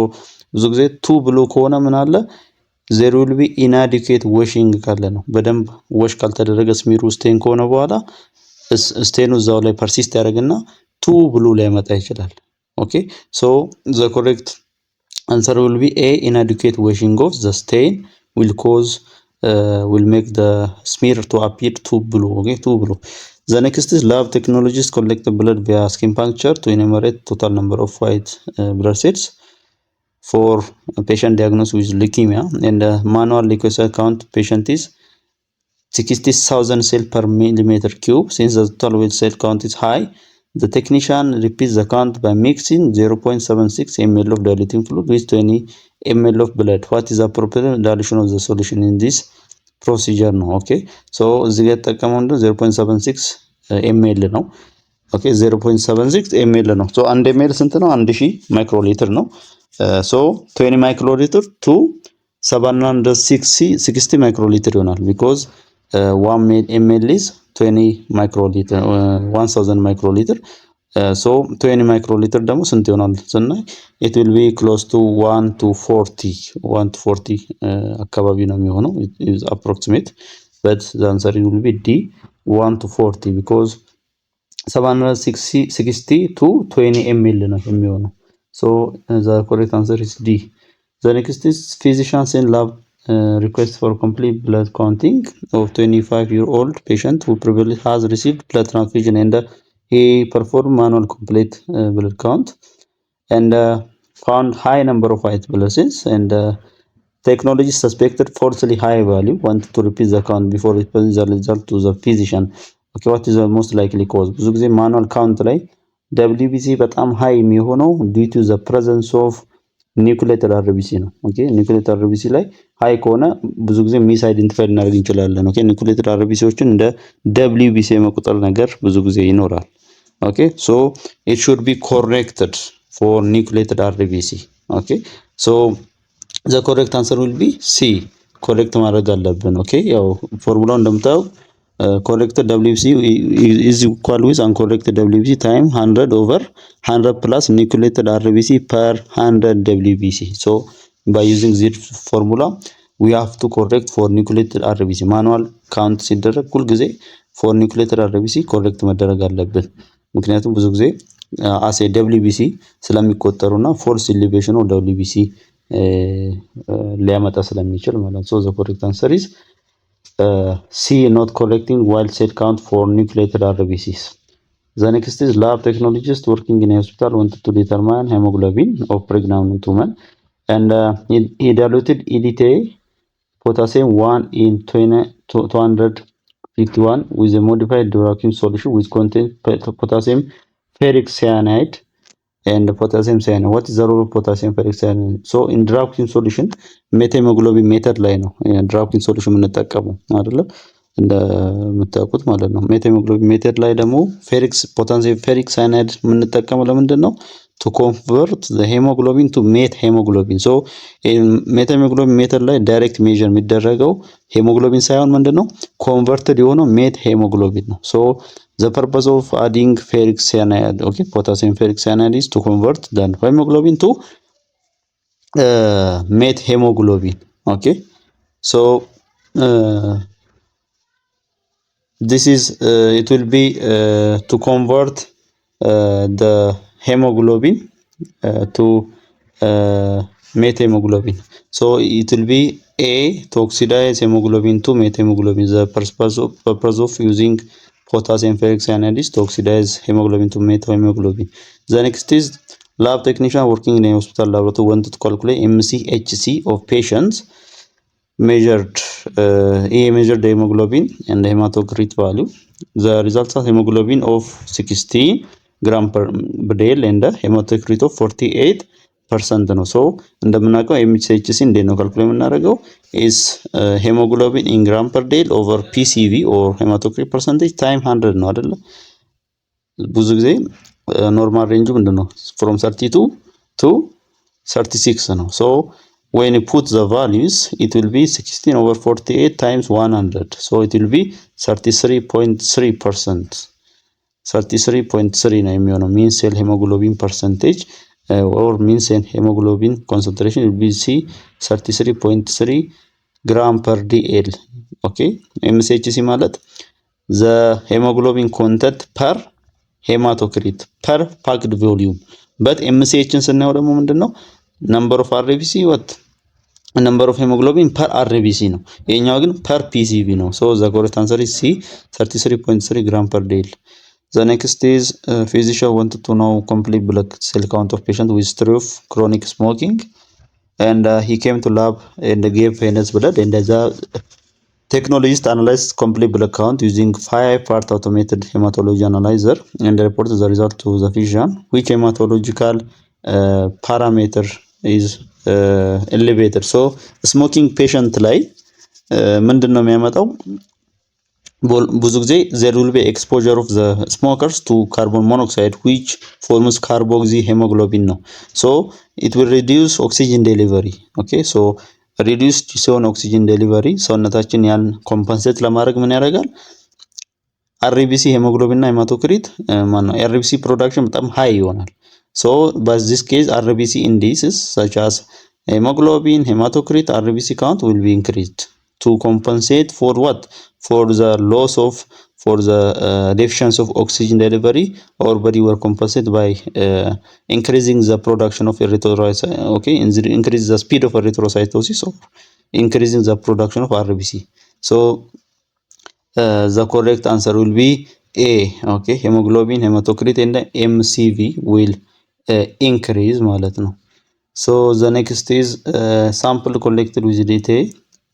ብዙ ጊዜ too blue ከሆነ ምን አለ there will be inadequate washing ካለ ነው በደንብ ዋሽ ካልተደረገ ስሜሩ ስቴን ከሆነ በኋላ ስቴኑ እዛው ላይ ፐርሲስት ያደርግና too blue ላይ መጣ ይችላል okay so the correct answer will be A inadequate washing of the stain will make the smear to appear too blue okay too blue. The next is lab technologists collect blood via skin puncture to enumerate total number of white blood cells for a patient diagnosed with leukemia and manual leukocyte count patient is 60,000 cells per millimeter cube. Since the total white cell count is high, the technician repeats the count by mixing 0.76 ml of diluting fluid with 20 ml of blood. What is the appropriate dilution of the solution in this procedure? No, okay. So እዚህ ጋር ተጠቀመው 0.76 ml ነው። ኦኬ 0.76 ml ነው። ሶ 1 ml ስንት ነው? 1000 ማይክሮሊትር ነው። ሶ 20 ማይክሮሊትር to 760 ማይክሮሊትር ይሆናል because 1 ml is 20 microliter 1000 microliter so 20 microliter ደግሞ ስንት ይሆናል ስናይ it will be close to 1 to 40 አካባቢ ነው የሚሆነው is approximate but the answer will be D 1 to 40 because 760 to 20 ml ነው የሚሆነው so the correct answer is D. The next is physicians in lab request for complete blood counting of 25-year-old patient who previously has received blood transfusion and he performed manual complete blood count and found high number of white blood cells and technology suspected falsely high value wanted to repeat the count before reporting the result to the physician. Okay, what is the most likely cause? ብዙ ጊዜ manual count ላይ WBC በጣም high የሚሆነው due to the presence of ኒውክሌተር አርቢሲ ነው ኦኬ ኒውክሌተር አርቢሲ ላይ ሃይ ከሆነ ብዙ ጊዜ ሚስ አይደንቲፋይ እናደርግ እንችላለን ኦኬ ኒውክሌተር አርቢሲዎችን እንደ WBC መቁጠር ነገር ብዙ ጊዜ ይኖራል ኦኬ ሶ it should be corrected for nucleated RBC okay so the correct answer will be C correct ማድረግ አለብን ኦኬ ያው ፎርሙላው እንደምታው corrected WBC is equal with uncorrected WBC time 100 over 100 plus nucleated RBC per 100 WBC. So by using this formula we have to correct for nucleated RBC manual count ሲደረግ ሁሉ ጊዜ for nucleated RBC correct መደረግ አለበት ምክንያቱም ብዙ ጊዜ as a WBC ስለሚቆጠሩና false elevation of WBC ሊያመጣ ስለሚችል ማለት ነው so the correct answer is C not collecting wild cell count for nucleated RBCs. The next is lab technologist working in a hospital wanted to determine hemoglobin of pregnant women and he diluted EDTA potassium 1 in 250 51 with a modified Durakin solution which contains potassium ferric cyanide and potassium cyanide. What is the role of potassium ferric cyanide? So in Durakin solution ሜታሄሞግሎቢን ሜተድ ላይ ነው ድራፕኪን ሶሉሽን የምንጠቀመው አይደለ እንደምታውቁት ማለት ነው። ሜታሄሞግሎቢን ሜተድ ላይ ደግሞ ፖታሲየም ፌሪክ ሳይናይድ የምንጠቀመው ለምንድን ነው? to convert the hemoglobin to methemoglobin. so ሜታሄሞግሎቢን ሜተድ ላይ ዳይሬክት ሜዠር የሚደረገው ሄሞግሎቢን ሳይሆን ምንድነው ኮንቨርትድ የሆነው ሜትሄሞግሎቢን ነው። so the purpose of adding ferric cyanide, okay, potassium ferric cyanide is to convert the hemoglobin to methemoglobin. Okay, so this is it will be to convert the hemoglobin to methemoglobin. So it will be A, to oxidize hemoglobin to methemoglobin. The purpose of using potassium ferric cyanide is to oxidize hemoglobin to methemoglobin. The next is lab technician working in a hospital laboratory wanted to calculate MCHC of patients measured measured hemoglobin and hematocrit value. The results are hemoglobin of 16 gram per day and hematocrit of 48% ነው። ሶ እንደምናውቀው ኤምሲኤችሲ እንዴት ነው ካልኩሌት የምናደርገው is hemoglobin in gram per day over PCV or hematocrit percentage time 100 ነው አይደለ? ብዙ ጊዜ ኖርማል ሬንጁ ምንድነው from 32 to 36 ነው። so when you put the values it will be 16 over 48 times 100, so it will be 33.3%. 33.3 ነው የሚሆነው mean cell hemoglobin percentage or mean cell hemoglobin concentration will be 33.3 gram per dl. okay, MCHC ማለት the hemoglobin content per hematocrit per packed volume. but MCHን ስናየው ደግሞ ምንድነው number of RBC what number of hemoglobin per RBC ነው። የኛው ግን per PCV ነው። so the correct answer is C, 33.3 gram per dl. The next is physician wanted to know complete blood cell count of patient with history of chronic smoking and he came to lab and gave venous blood and the technologist analyzed complete blood count using 5-part automated hematology analyzer and reported the result to the physician. Which hematological parameter is elevated? so smoking patient ላይ ምንድነው የሚያመጣው ብዙ ጊዜ there will be exposure of the smokers to carbon monoxide which forms carboxy hemoglobin ነው. so it will reduce oxygen delivery. okay, so reduced ሲሆን oxygen delivery ሰውነታችን ያን ኮምፐንሴት ለማድረግ ምን ያደርጋል RBC hemoglobin እና hematocrit ማነው RBC production በጣም high ይሆናል። so but this case RBC indices such as hemoglobin, hematocrit, RBC count will be increased to compensate for what? For the loss of deficiency of oxygen delivery. Our body will compensate by increasing the production of erythrocytes. okay, increase the speed of erythrocytosis or increasing the production of RBC. so the correct answer will be A. okay, hemoglobin, hematocrit and MCV will increase ማለት ነው። so the next is sample collected with DTA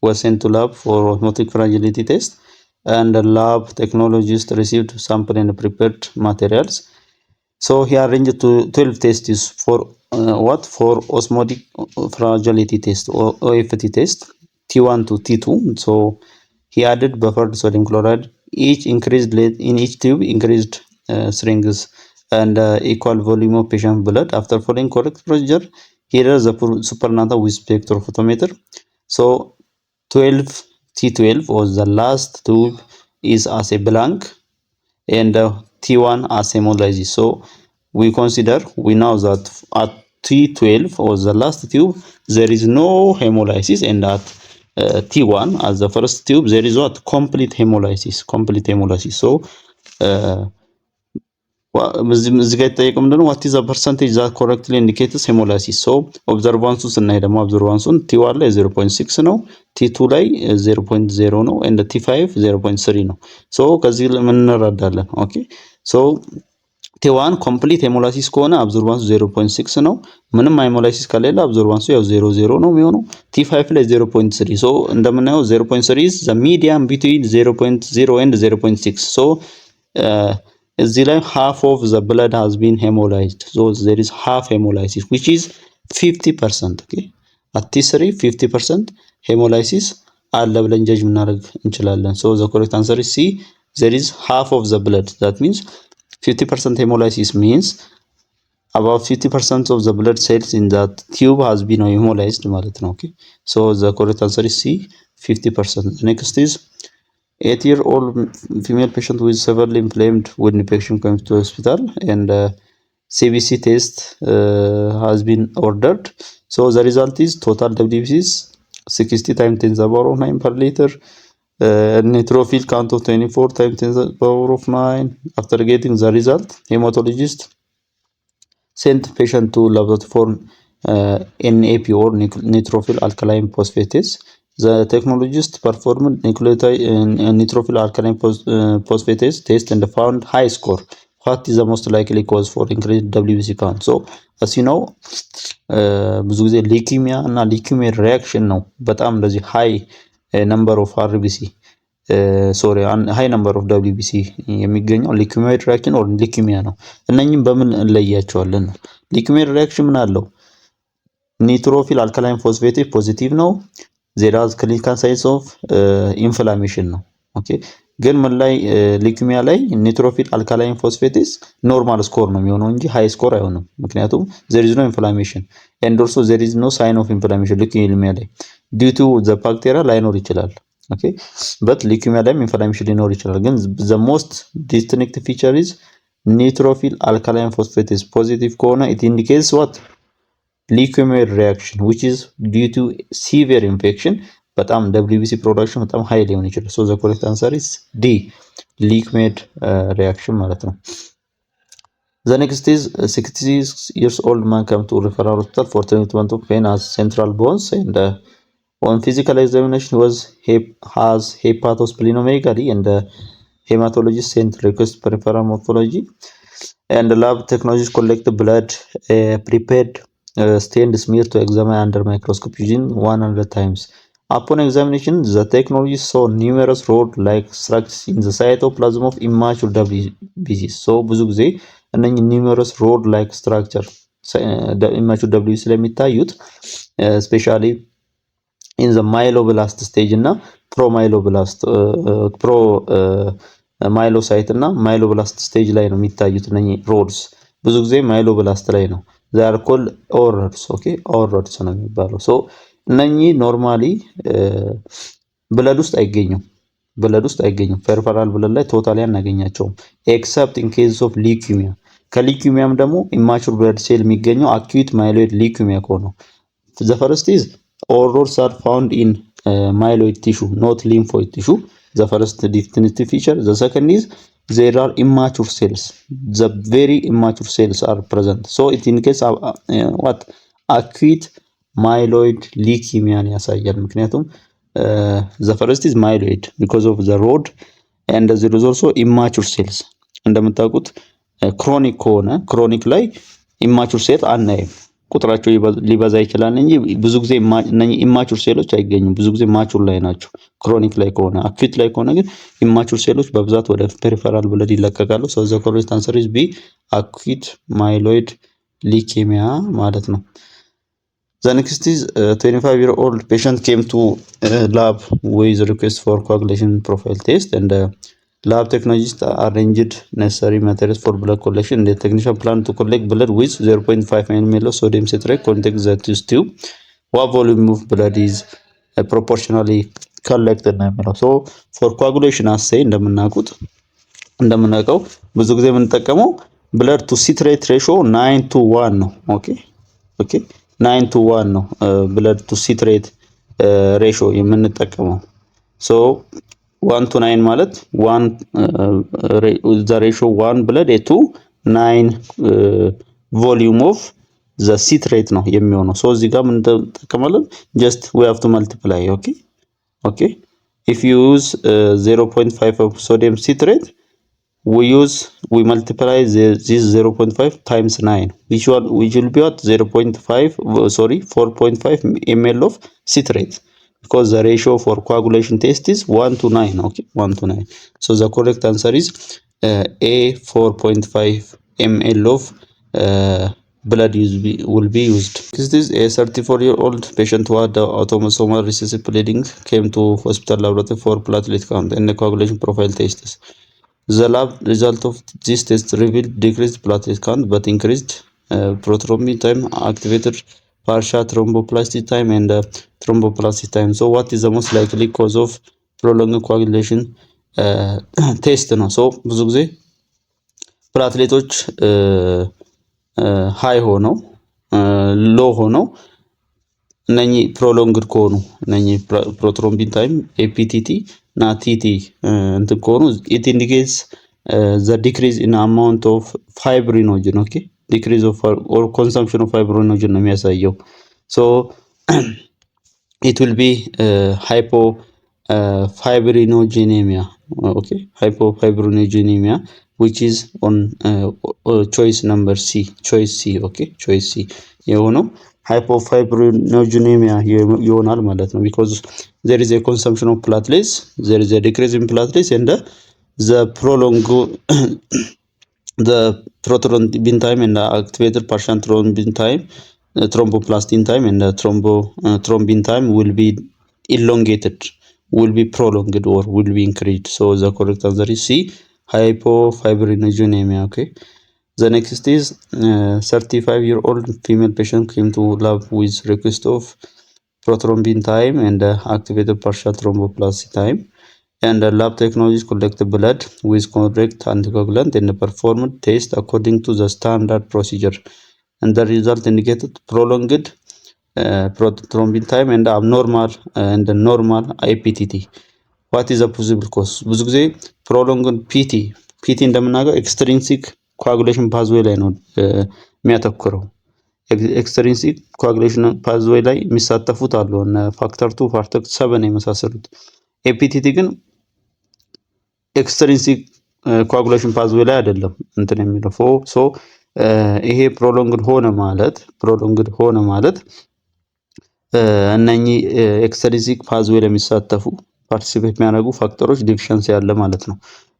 was sent to lab for osmotic fragility test and the lab technologist received sample and prepared materials. so he arranged to 12 tests for what? For osmotic fragility test or OFT test T1 to T2. so he added buffered sodium chloride, each increased in each tube increased syringes and equal volume of patient blood. After following correct procedure here is the supernata with spectrophotometer. so 12 T12 was the last tube is as a blank and T1 as hemolysis. so we know that at T12 was the last tube there is no hemolysis and at T1 as the first tube there is what? complete hemolysis. so እዚህ ጋር የተጠየቀው ምንድነው what is the percentage that correctly indicates hemolysis. so ኦብዘርቫንሱ ስናይ ደግሞ ኦብዘርቫንሱን T1 ላይ 0.6 ነው፣ T2 ላይ 0.0 ነው and T5 0.3 ነው። so ከዚህ ምን እንረዳለን? okay, so ቲ1 ኮምፕሊት ሄሞላይሲስ ከሆነ አብዞርባንሱ 0.6 ነው። ምንም ሄሞላይሲስ ከሌለ አብዞርባንሱ ያው 0.0 ነው የሚሆነው። ቲ5 ላይ 0.3 ሶ እንደምናየው 0.3 is the median between 0.0 and 0.6 ሶ እዚህ ላይ half of the blood has been hemolyzed so there is half hemolysis which is 50%. okay at T3 50% hemolysis አለ ብለን ጀጅ ምናደርግ እንችላለን። so the correct answer is C. there is half of the blood. that means 50% hemolysis means about 50% of the blood cells in that tube has been hemolyzed ማለት ነው። okay so the correct answer is C, 50%. next is 8-year-old female patient with severely inflamed wound infection comes to hospital and CBC test has been ordered. so the result is total WBC is 60 times 10 to the power of 9 per liter. Neutrophil count of 24 times 10 to the power of 9. After getting the result, hematologist sent patient to laboratory for NAP or neutrophil alkaline phosphatase. The technologist performed neutrophil alkaline phosphatase test and found high score. What is the most likely cause for increased WBC count? So as you know, ብዙ ጊዜ ሊኪሚያ እና ሊኪሚያ ሪአክሽን ነው በጣም እንደዚህ ሃይ number of RBC high number of WBC የሚገኘው ሊኪሚያ ሪአክሽን or ሊኪሚያ ነው። እነኚህም በምን እንለያቸዋለን? ሊኪሚያ ሪአክሽን ምን አለው? ኒትሮፊል አልካላይን ፎስፌት ፖዚቲቭ ነው። there is clinical signs of inflammation ነው። ኦኬ ግን ምን ላይ ሊኪሚያ ላይ ኒትሮፊል አልካላይን ፎስፌትስ ኖርማል ስኮር ነው የሚሆነው እንጂ ሃይ ስኮር አይሆንም። ምክንያቱም there is no inflammation and also there is no sign of inflammation ሊኪሚያ ላይ due to the bacteria ላይኖር ይችላል። ኦኬ but ሊኪሚያ ላይ ኢንፍላሜሽን ሊኖር ይችላል። ግን the most distinct feature is neutrophil alkaline phosphatase positive ከሆነ it indicates what leukemia reaction which is due to severe infection በጣም WBC production በጣም ሃይ ሊሆን ይችላል። so the correct answer is D, leukemia reaction ማለት ነው። the next is 66 years old man come to referral hospital for treatment of pain as central bones and on physical examination has hepatosplenomegaly and hematologist sent request peripheral morphology and lab technologists collect blood prepared stained smear to examine under microscope using 100 times. Upon examination, the technologist saw numerous rod-like structures in the cytoplasm of immature WBC. So ብዙ ጊዜ እነኚህ numerous rod-like structure immature WBC ስለሚታዩት especially in the myeloblast stage እና myelocyte እና myeloblast stage ላይ ነው የሚታዩት እነኚህ rods ብዙ ጊዜ myeloblast ላይ ነው። they are called ORRs. okay ORRs ነው የሚባለው። so እነኚህ ኖርማሊ ብለድ ውስጥ አይገኙም ፐርፈራል ብለድ ላይ ቶታሊ አናገኛቸውም ኤክሰፕት ኢን ኬዝ ኦፍ ሊኪሚያ። ከሊኪሚያም ደግሞ ኢማቹር ብለድ ሴል የሚገኘው አኪዩት ማይሎይድ ሊኪሚያ ከሆነ the first is ORRs are found in myeloid tissue not lymphoid tissue. the first distinctive feature. the second is there are immature cells, the very immature cells are present. so it indicates what acute ማይሎይድ ሊኪሚያን ያሳያል። ምክንያቱም the first is myeloid because of the rod and there is also immature cells. እንደምታውቁት ክሮኒክ ከሆነ ክሮኒክ ላይ ኢማቹር ሴል አናይም። ቁጥራቸው ሊበዛ ይችላል እንጂ ብዙ ጊዜ እነኚህ ኢማቹር ሴሎች አይገኙም። ብዙ ጊዜ ማቹር ላይ ናቸው ክሮኒክ ላይ ከሆነ። አኪዩት ላይ ከሆነ ግን ኢማቹር ሴሎች በብዛት ወደ ፔሪፈራል ብለድ ይለቀቃሉ። so the correct answer is B, acute myeloid leukemia ማለት ነው። the next is 25-year-old patient came to lab with request for coagulation profile test and lab technologist arranged necessary materials for blood collection. The technician planned to collect blood with 0.5 ml sodium citrate contact the test tube. what volume of blood is proportionally collected ነው የሚለው። so for coagulation assay እንደምናውቀው ብዙ ጊዜ የምንጠቀመው blood to citrate ratio 9:1 ነው። ኦኬ 9:1 ነው blood to citrate ratio የምንጠቀመው። so 1:9 ማለት 1 the ratio 1 blood to 9 volume of the citrate ነው የሚሆነው። so እዚህ ጋር ምን እንጠቀማለን? just we have to multiply. okay if you use 0.5 of sodium citrate we multiply this 0.5 times 9, which will be at 0.5, sorry, 4.5 ml of citrate, because the ratio for coagulation test is 1 to 9. Okay, 1 to 9. So the correct answer is A, 4.5 ml of blood will be used. This is a 34-year-old patient who had autosomal recessive bleeding, came to hospital laboratory for platelet count and the coagulation profile tests. The lab result of this test revealed decreased platelet count but increased prothrombin time, activated partial thromboplasty time, and thromboplasty time. So what is the most likely cause of prolonged coagulation ቴስት ነው። ሶ ብዙ ጊዜ ፕላትሌቶች ሃይ ሆነው ሎ ሆነው እነኚህ ፕሮሎንግድ ከሆኑ እነኚህ ፕሮትሮምቢን ታይም ኤፒቲቲ እና ቲቲ እንትን ከሆኑ ኢት ኢንዲኬትስ the decrease in amount of fibrinogen. Okay, decrease of or consumption of fibrinogen ነው የሚያሳየው። So it will be hypofibrinogenemia. Okay, hypofibrinogenemia, which is on choice number C, choice C. Okay, choice C የሆነው hypofibrinogenemia ይሆናል ማለት ነው። because there is a consumption of platelets, there is a decrease in platelets, and the prolonged the prothrombin time and the activated partial thrombin time, thromboplastin time, and the thrombin time will be elongated, will be prolonged, or will be increased. So the correct answer is C, hypofibrinogenemia. Okay, the next is 35-year-old female patient came to lab with request of prothrombin time and activated partial thromboplastin time, and lab technologies collected blood with correct anticoagulant and performed test according to the standard procedure, and the result indicated prolonged prothrombin time and abnormal and normal IPTT. What is the possible cause? ብዙ ጊዜ prolonged ፒቲ እንደምናገው ኤክስትሪንሲክ ኮአጉሌሽን ፓዝዌይ ላይ ነው የሚያተኩረው። ኤክስትሪንሲክ ኮአጉሌሽን ፓዝዌይ ላይ የሚሳተፉት አሉ እና ፋክተር 2 ፋክተር 7 የመሳሰሉት። ኤፒቲቲ ግን ኤክስትሪንሲክ ኮአጉሌሽን ፓዝዌይ ላይ አይደለም እንትን የሚለው ሶ ይሄ ፕሮሎንግድ ሆነ ማለት እነኚህ ኤክስትሪንሲክ ፓዝዌይ ላይ የሚሳተፉ ፓርቲሲፔት የሚያደርጉ ፋክተሮች ዲፊሸንሲ ያለ ማለት ነው።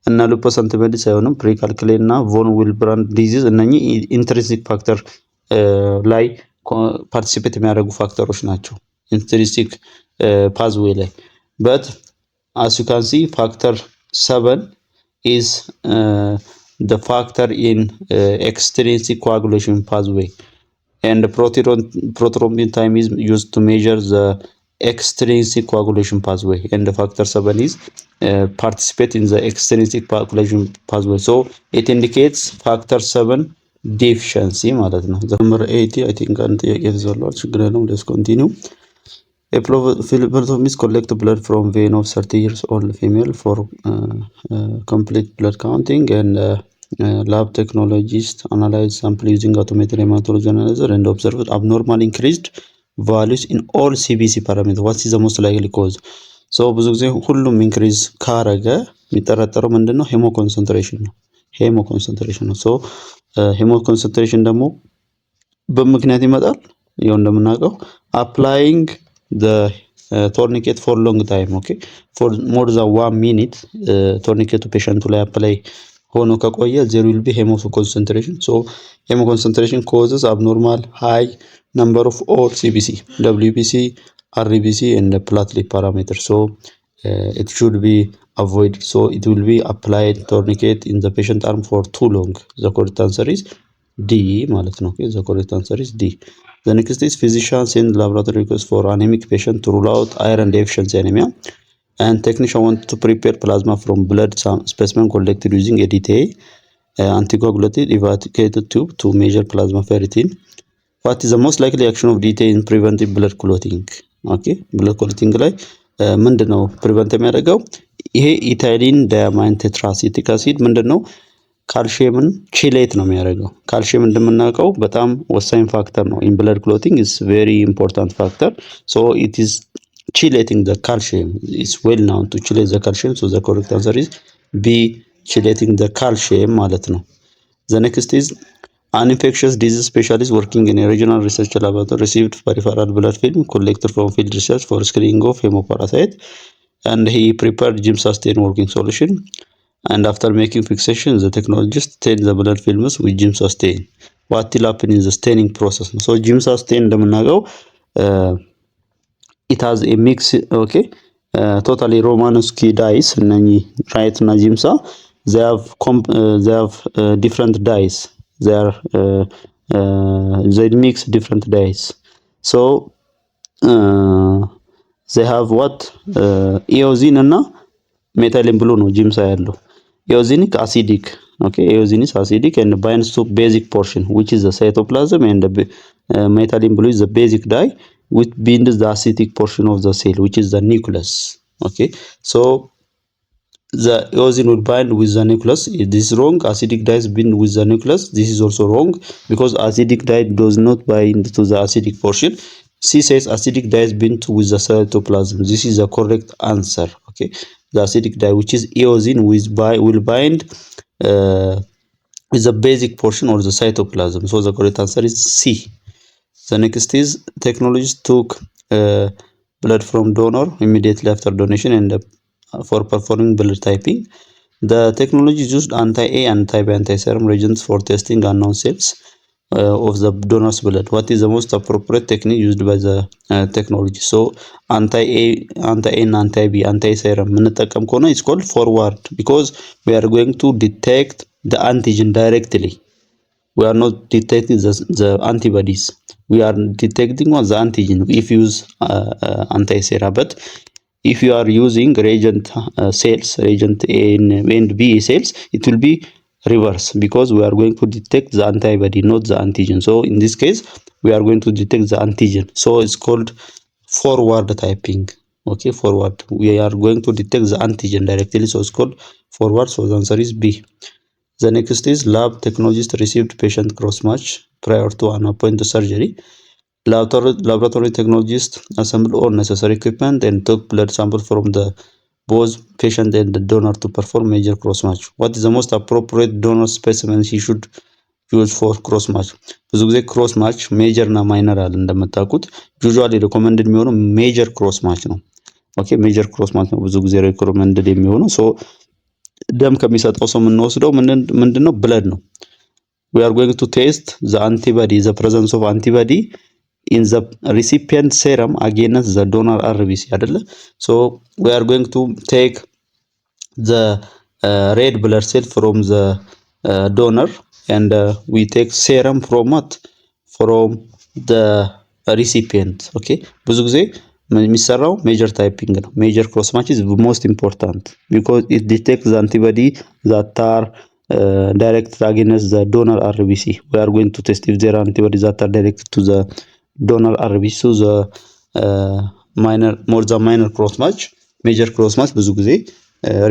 እና ሉፐስ አንቲባዲ ሳይሆንም ፕሪካልኩሌ እና ቮን ዊልብራንድ ዲዚዝ እነኚህ ኢንትሪንሲክ ፋክተር ላይ ፓርቲሲፔት የሚያደርጉ ፋክተሮች ናቸው ኢንትሪንሲክ ፓዝዌይ ላይ። but as you can see factor 7 is the factor in extrinsic coagulation pathway, and prothrombin time is used to measure the extrinsic coagulation pathway, and the factor 7 is participate in the extrinsic coagulation pathway, so it indicates factor 7 deficiency ማለት ነው። number 80 I think አንተ የዘለው ችግር የለውም። let's continue. A phlebotomist collect blood from vein of 30 years old female for complete blood counting, and lab technologist analyze sample using automated hematology analyzer and observed abnormal increased values in all CBC parameters. What is the most likely cause? So ብዙ ጊዜ ሁሉም ኢንክሪዝ ካረገ የሚጠረጠረው ምንድነው? ሄሞ ኮንሰንትሬሽን ነው። ሶ ሄሞ ኮንሰንትሬሽን ደግሞ በምክንያት ይመጣል። ይሄው እንደምናውቀው applying the tourniquet for long time, okay, for more than 1 minute tourniquet patient ላይ apply ሆኖ ከቆየ there will be hemo concentration. So hemo concentration causes abnormal high number of all CBC, WBC, RBC, and platelet parameters. So it should be avoided. So it will be applied tourniquet in the patient arm for too long. The correct answer is D ማለት ነው። Okay, the correct answer is D. The next is physician send laboratory request for anemic patient to rule out iron deficiency anemia, and technician want to prepare plasma from blood specimen collected using a DTA anticoagulated evacuated tube to measure plasma ferritin. What is the most likely action of DTA in preventing blood clotting? Okay, blood clotting ላይ ምንድነው ፕሪቨንት የሚያደርገው? ይሄ ኢታይሊን ዳያማይን ቴትራሲቲክ አሲድ ምንድነው? ካልሲየምን ቺሌት ነው የሚያደርገው። ካልሲየም እንደምናውቀው በጣም ወሳኝ ፋክተር ነው። in blood clotting is very important factor, so it is chelating the calcium. It's well known to chelate the calcium, so the correct answer is B, ቺሌቲንግ the calcium ማለት ነው። the next is an infectious disease specialist working in a regional research laboratory received peripheral blood film collected from field research for screening of hemoparasite and he prepared gem-sustain working solution and after making fixation the technologist stained the blood films with gem-sustain. what will happen in the staining process? so gem-sustain እንደምናውቀው it has a mix, okay, totally Romanowski dyes እነኚህ right እና ጂምሳ they have different dyes, they mix different dyes, so they have what eosine እና ሜታሊን ብሉ ነው ጂምሳ ያለው eosinic acidic, okay, eosine is acidic and binds to basic portion which is the cytoplasm and the methylene blue is the basic dye which binds the acidic portion of the cell which is the nucleus. Okay, so the eosine will bind with the nucleus. This is wrong. Acidic dyes bind with the nucleus. This is also wrong because acidic dye does not bind to the acidic portion. C says acidic dyes bind with the cytoplasm. This is the correct answer. Okay, the acidic dye which is eosine will bind with the basic portion or the cytoplasm. So the correct answer is C. The next is technologists took blood from donor immediately after donation and for performing blood typing. The technology used anti-A and anti-B anti-serum reagents for testing unknown cells of the donor's blood. What is the most appropriate technique used by the technology? So anti-A and anti-B anti-serum የምንጠቀም ከሆነ it's called forward because we are going to detect the antigen directly. We are not detecting the antibodies. We are detecting what the antigen if you use anti-sera. But if you are using reagent cells, reagent A and B cells, it will be reverse because we are going to detect the antibody, not the antigen. So in this case, we are going to detect the antigen. So it's called forward typing. Okay, forward. We are going to detect the antigen directly. So it's called forward. So the answer is B. The next is lab technologist received patient cross-match prior to an appointed surgery. Laboratory technologist assembled all necessary equipment and took blood sample from the both patient and the donor to perform major cross-match. What is the most appropriate donor specimen he should use for cross-match? ብዙ ጊዜ cross-match major እና minor አለ እንደምታውቁት usually recommended የሚሆነው major cross-match ነው። Okay, major cross-match ነው ብዙ ጊዜ recommended የሚሆነው so ደም ከሚሰጠው ሰው የምንወስደው ምንድነው ብለድ ነው። we are going to test the antibody, the presence of antibody in the recipient serum against the donor RBC አይደለ? So we are going to take the red blood cell from the donor and we take serum from what? From the recipient. Okay, ብዙ ጊዜ የሚሰራው ሜጀር ታይፒንግ ነው። ሜጀር ክሮስ ማች is most important because it detects the antibody that are directed against the donor RBC. We are going to test if there are antibodies that are directed to the donor RBC. So the minor cross match, major cross match ብዙ ጊዜ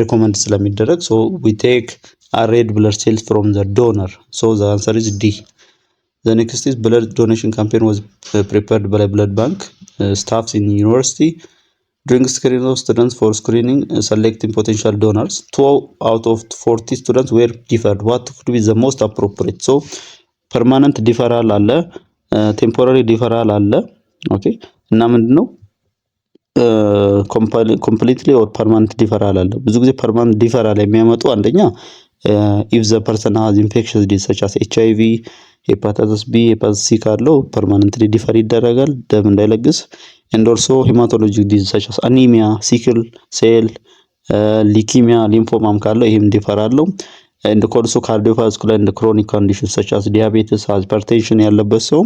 recommend ስለሚደረግ so we take a red blood cells from the donor. So the answer is D. The next is blood donation campaign was prepared by blood bank staffs in university during screening of students for screening selecting potential donors. 2 out of 40 students were deferred. What could be the most appropriate? So permanent deferral አለ temporary deferral አለ okay እና ምንድነው completely or permanent deferral አለ ብዙ ጊዜ permanent deferral የሚያመጡ አንደኛ if the person has infectious disease such as HIV, hepatitis B, hepatitis C ካለው permanently defer ይደረጋል ደም እንዳይለግስ and also hematologic disease such as anemia, sickle cell, leukemia, lymphoma ካለው ይሄም defer አለው and also cardiovascular and chronic conditions such as diabetes, hypertension ያለበት ሰው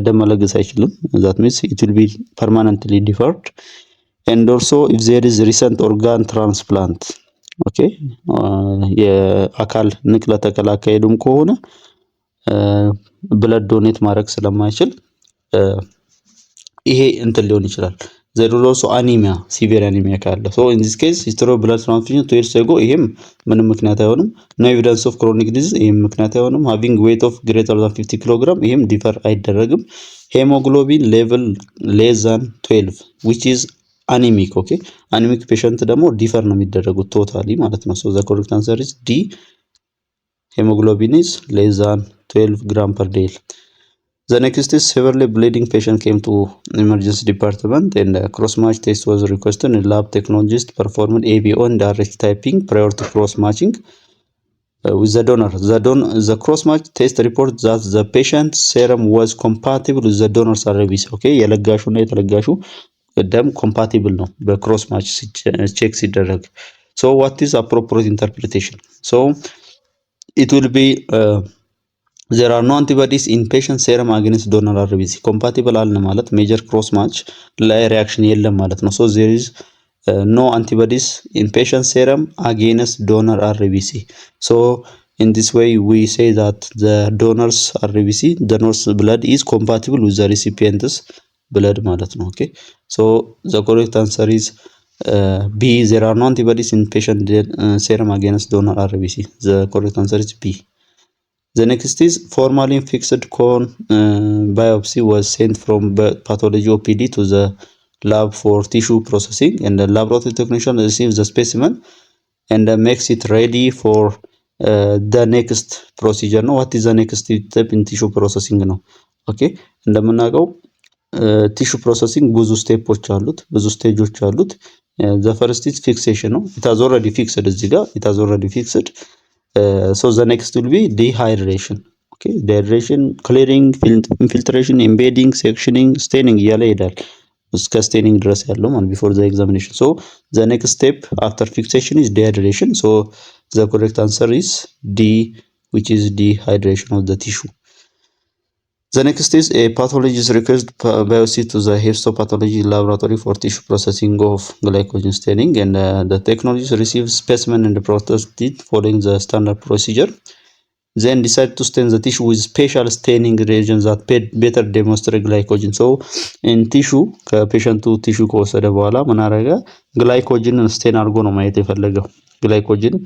ደም መለገስ አይችልም that means it will be permanently deferred and also if there is recent organ transplant okay የአካል ንቅለ ተከላ አካሄዱም ከሆነ ብለድ ዶኔት ማድረግ ስለማይችል ይሄ እንትን ሊሆን ይችላል there is also anemia, severe anemia ካለ so in this case history of blood transfusion 2 years ago ይሄም ምንም ምክንያት አይሆንም no evidence of chronic disease ይሄም ምክንያት አይሆንም having weight of greater than 50 kg ይሄም ዲፈር አይደረግም hemoglobin level less than 12 which is አኒሚክ። ኦኬ አኒሚክ ፔሸንት ደግሞ ዲፈር ነው የሚደረጉት ቶታሊ ማለት ነው። ሶ ዘ ኮሬክት አንሰር ኢዝ ዲ hemoglobin is less than 12 gram per day. The next is severely bleeding patient came to emergency department and a cross-match test was requested and lab technologist performed ABO and RH typing prior to cross-matching with the donor. The cross-match test report that the patient's serum was compatible with the donor's RBC. Okay, የለጋሹ እና የተለጋሹ ደም compatible ነው በክሮስ-ማች ቼክ ሲደረግ። So what is appropriate interpretation? So it will be there are no antibodies in patient serum against donor RBC. compatible አልን ማለት ሜጀር ክሮስ ማች ላይ ሪአክሽን የለም ማለት ነው። so there is no antibodies in patient serum against donor RBC. so in this way we say that the donor's RBC, donor's blood is compatible with the recipient's blood ማለት ነው። okay so the correct answer is B. There are no antibodies in patient serum against donor RBC. The correct answer is B. The next is formalin fixed cone biopsy was sent from pathology OPD to the lab for tissue processing, and the laboratory technician receives the specimen and makes it ready for the next procedure. No, what is the next step in tissue processing? No, okay. እንደምናውቀው ቲሹ ፕሮሰሲንግ ብዙ ስቴፖች አሉት፣ ብዙ ስቴጆች አሉት። the first is fixation ነው። it has already fixed እዚህ ጋር it has already fixed. so the next will be dehydration. okay dehydration, clearing, infiltration, embedding, sectioning, staining እያለ ይሄዳል እስከ staining ድረስ ያለው ማለት before the examination. so the next step after fixation is dehydration. so the correct answer is D, which is dehydration of the tissue. The next is a pathologist request biopsy to the histopathology laboratory for tissue processing of glycogen staining, and the technologist receives specimen and processed it following the standard procedure. Then decide to stain the tissue with special staining reagents that better demonstrate glycogen. so in tissue ከፔሸንቱ ቲሹ ከወሰደ በኋላ ምን አደረገ? ግላይኮጅንን ስቴን አድርጎ ነው ማየት የፈለገው። ግላይኮጅን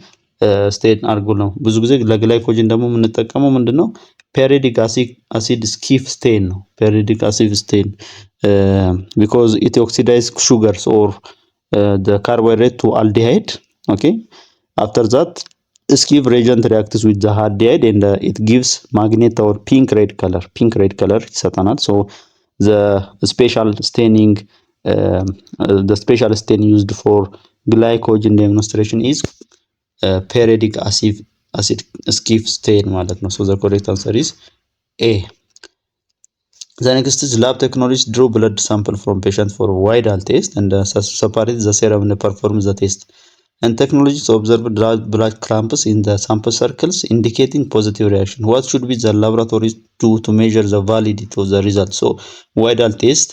ስቴን አድርጎ ነው። ብዙ ጊዜ ለግላይኮጅን ደግሞ የምንጠቀመው ምንድነው? periodic acid skiff stain ነው። periodic acid stain because it oxidizes sugars or the carbohydrate to aldehyde. okay after that skiff reagent reacts with the aldehyde and it gives magnet or pink red color ይሰጠናል። so the special staining the special stain used for glycogen demonstration is periodic acid skiff stain ማለት ነው። so the correct answer is A. The next is lab technologist drew blood sample from patient for Widal test and separate the serum and perform the test. And technologists observed blood clumps in the sample circles indicating positive reaction. What should be the laboratory do to measure the validity of the result? so Widal test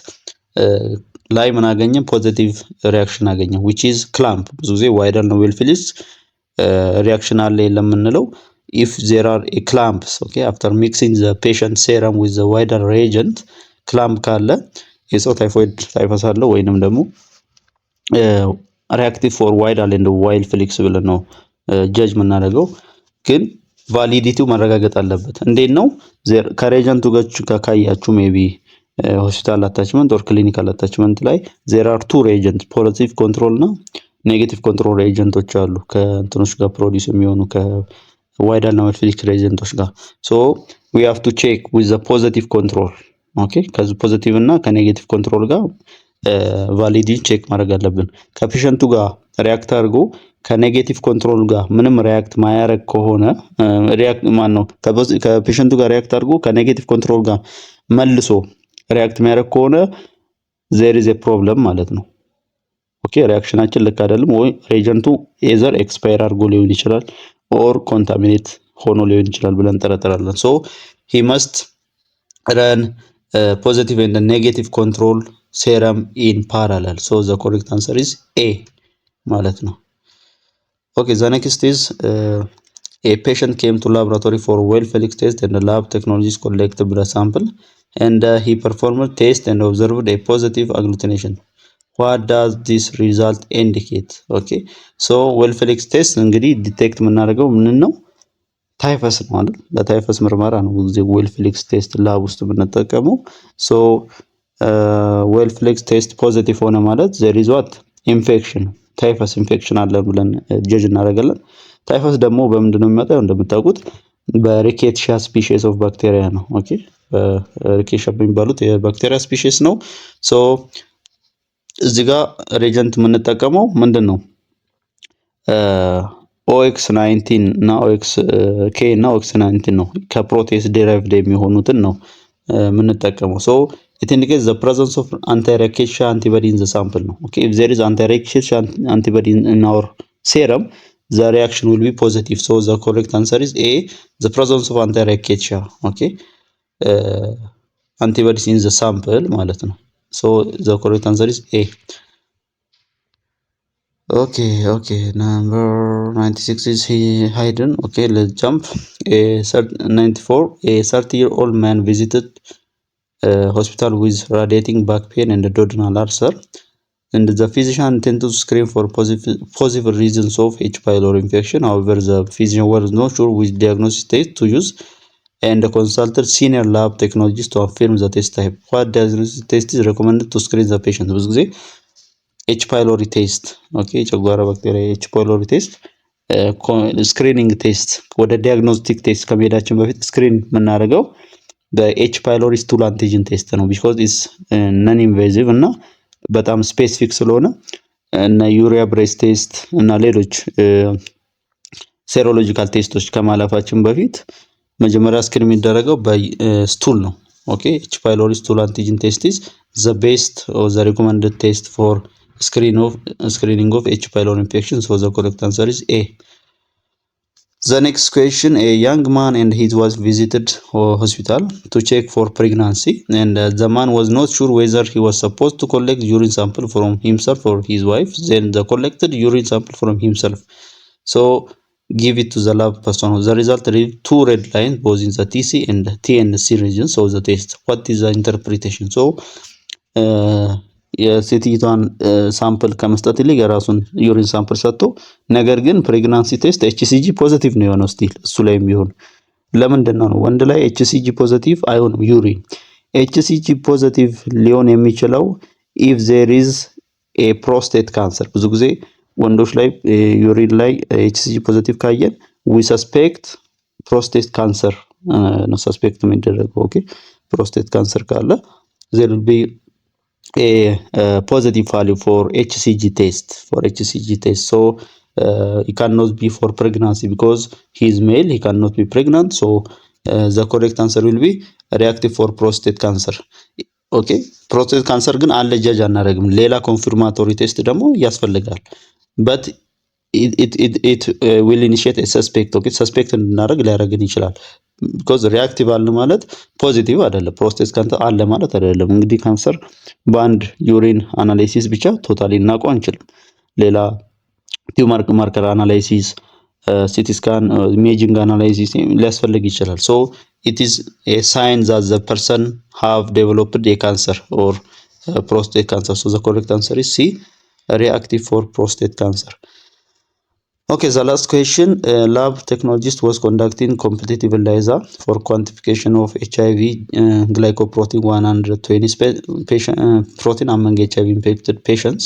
ላይ ምን አገኘን? ፖዚቲቭ ሪአክሽን አገኘን which is clamp። ብዙ ጊዜ ዋይዳል ነው ዌል ፊሊስ reaction አለ የለም የምንለው if there are a clamps. okay after mixing the patient serum with the wider reagent clamp ካለ የሰው ታይፎስ አለ ወይንም ደግሞ reactive for widal and wild flix ብለን ነው ጀጅ የምናደርገው። ግን ቫሊዲቲው መረጋገጥ አለበት። እንዴት ነው? ከሬጀንቱ ጋር ካያችሁ ሜቢ ሆስፒታል አታችመንት ኦር ክሊኒካል አታችመንት ላይ there are two reagents positive control እና ኔጌቲቭ ኮንትሮል ኤጀንቶች አሉ ከእንትኖች ጋር ፕሮዲዩስ የሚሆኑ ከዋይዳል እና ፊሊክ ኤጀንቶች ጋር so we have to check with the positive control. okay ከዚህ ፖዚቲቭ እና ከኔጌቲቭ ኮንትሮል ጋር ቫሊዲቲ ቼክ ማድረግ አለብን። ከፔሸንቱ ጋር ሪአክት አድርጎ ከኔጌቲቭ ኮንትሮል ጋር ምንም ሪአክት ማያረግ ከሆነ ሪአክት ማን ነው ከፔሸንቱ ጋር ሪአክት አድርጎ ከኔጌቲቭ ኮንትሮል ጋር መልሶ ሪአክት ማያረግ ከሆነ there is a problem ማለት ነው። ኦኬ ሪአክሽናችን ልክ አይደለም ወይ ሬጀንቱ ኤዘር ኤክስፓየር አድርጎ ሊሆን ይችላል ኦር ኮንታሚኔት ሆኖ ሊሆን ይችላል ብለን እንጠረጥራለን። so he must run positive and negative control serum in parallel. so the correct answer is A ማለት ነው። okay the next is a patient came to laboratory for well felix test and the lab technologists collected blood sample and he performed test and observed a positive agglutination. what does this result indicate? okay so well felix test እንግዲህ ዲቴክት የምናደርገው ምን ነው? ታይፈስ ነው አይደል? ለታይፈስ ምርመራ ነው ብዙ ጊዜ well felix test ላብ ውስጥ የምንጠቀመው። so ዌል ፍሌክስ ቴስት ፖዚቲቭ ሆነ ማለት ዘር ኢዝ ዋት ኢንፌክሽን ታይፈስ ኢንፌክሽን አለ ብለን ጀጅ እናደርጋለን። ታይፈስ ደግሞ በምንድን ነው የሚመጣው? እንደምታውቁት በሪኬትሺያ ስፒሺስ ኦፍ ባክቴሪያ ነው። ኦኬ ሪኬትሺያ በሚባሉት የባክቴሪያ ስፒሺስ ነው። ሶ እዚህ ጋር ሬጀንት የምንጠቀመው ምንድን ነው? ኦኤክስ 19 እና ኦኤክስ ኬ እና ኦኤክስ 19 ነው። ከፕሮቴስ ዴራይቭድ የሚሆኑትን ነው የምንጠቀመው። ሶ it indicates the presence of anti-rickettsia antibody in the sample ነው። okay if there is anti-rickettsia antibody in our serum the reaction will be positive. So the correct answer is A, the presence of anti-rickettsia okay antibodies in the sample ማለት ነው። So the correct answer is A. Okay number 96 is hidden. Okay, let's jump. 94 a 30-year-old man visited hospital with radiating back pain and a duodenal ulcer, and the physician intended to screen for possible reasons of H. pylori infection. However, the physician was not sure which diagnosis test to use and consulted senior lab technologists to affirm the test type. What diagnosis test is recommended to screen the patient? ብዙ ጊዜ H. pylori test okay ጨጓራ ባክቴሪያ H. pylori test ስክሪኒንግ ቴስት ወደ ዲያግኖስቲክ ቴስት ከመሄዳችን በፊት ስክሪን የምናደርገው በኤች ፓይሎሪ ስቱል አንቲጅን ቴስት ነው። ቢኮዝ ኢስ ነን ኢንቬዚቭ እና በጣም ስፔሲፊክ ስለሆነ እና ዩሪያ ብሬስ ቴስት እና ሌሎች ሴሮሎጂካል ቴስቶች ከማለፋችን በፊት መጀመሪያ ስክሪን የሚደረገው በስቱል ነው። ኦኬ ኤች ፓይሎሪ ስቱል አንቲጅን ቴስት ኢዝ ዘ ቤስት ኦር ዘ ሪኮመንድድ ቴስት ፎር screening of H. pylori infection. So the correct answer is A. The next question, a young man and his wife visited hospital to check for pregnancy, and the man was not sure whether he was supposed to collect urine sample from himself or his wife. Then the collected urine sample from himself, so give it to the lab person. The result read 2 red lines both in the TC and TNC regions of the test. What is the interpretation? So የሴትዮዋን ሳምፕል ከመስጠት ይልቅ የራሱን ዩሪን ሳምፕል ሰጥቶ ነገር ግን ፕሬግናንሲ ቴስት ኤችሲጂ ፖዚቲቭ ነው የሆነው። ስቲል እሱ ላይም ቢሆን ለምንድን ነው ወንድ ላይ ኤችሲጂ ፖዚቲቭ አይሆንም? ዩሪን ኤችሲጂ ፖዚቲቭ ሊሆን የሚችለው ኢፍ ዜር ኢዝ ኤ ፕሮስቴት ካንሰር። ብዙ ጊዜ ወንዶች ላይ ዩሪን ላይ ኤችሲጂ ፖዚቲቭ ካየን ዊ ሰስፔክት ፕሮስቴት ካንሰር ነው ሰስፔክት የሚደረገው። ኦኬ ፕሮስቴት ካንሰር ካለ ዜር ዊል ቢ a positive value for HCG test so he cannot be for pregnancy because he is male, he cannot be pregnant. So the correct answer will be reactive for prostate cancer. okay prostate cancer ግን አለ ጃጅ አናረግም። ሌላ ኮንፊርማቶሪ ቴስት ደግሞ ያስፈልጋል። but it will initiate a suspect. okay suspect እንድናረግ ሊያረግን ይችላል። because reactive አለ ማለት ፖዚቲቭ አይደለም። ፕሮስቴት ካንሰር አለ ማለት አይደለም። እንግዲህ ካንሰር በአንድ ዩሪን አናላይሲስ ብቻ ቶታሊ እናውቀው አንችልም። ሌላ ቲዩመር ማርከር አናላይሲስ፣ ሲቲ ስካን፣ ኢሜጂንግ አናላይሲስ ሊያስፈልግ ይችላል። so it is a sign that the person have developed a cancer or prostate cancer. So the correct answer is C, reactive for prostate cancer. Okay, the last question, lab technologist was conducting competitive ELISA for quantification of HIV glycoprotein 120 protein among HIV infected patients,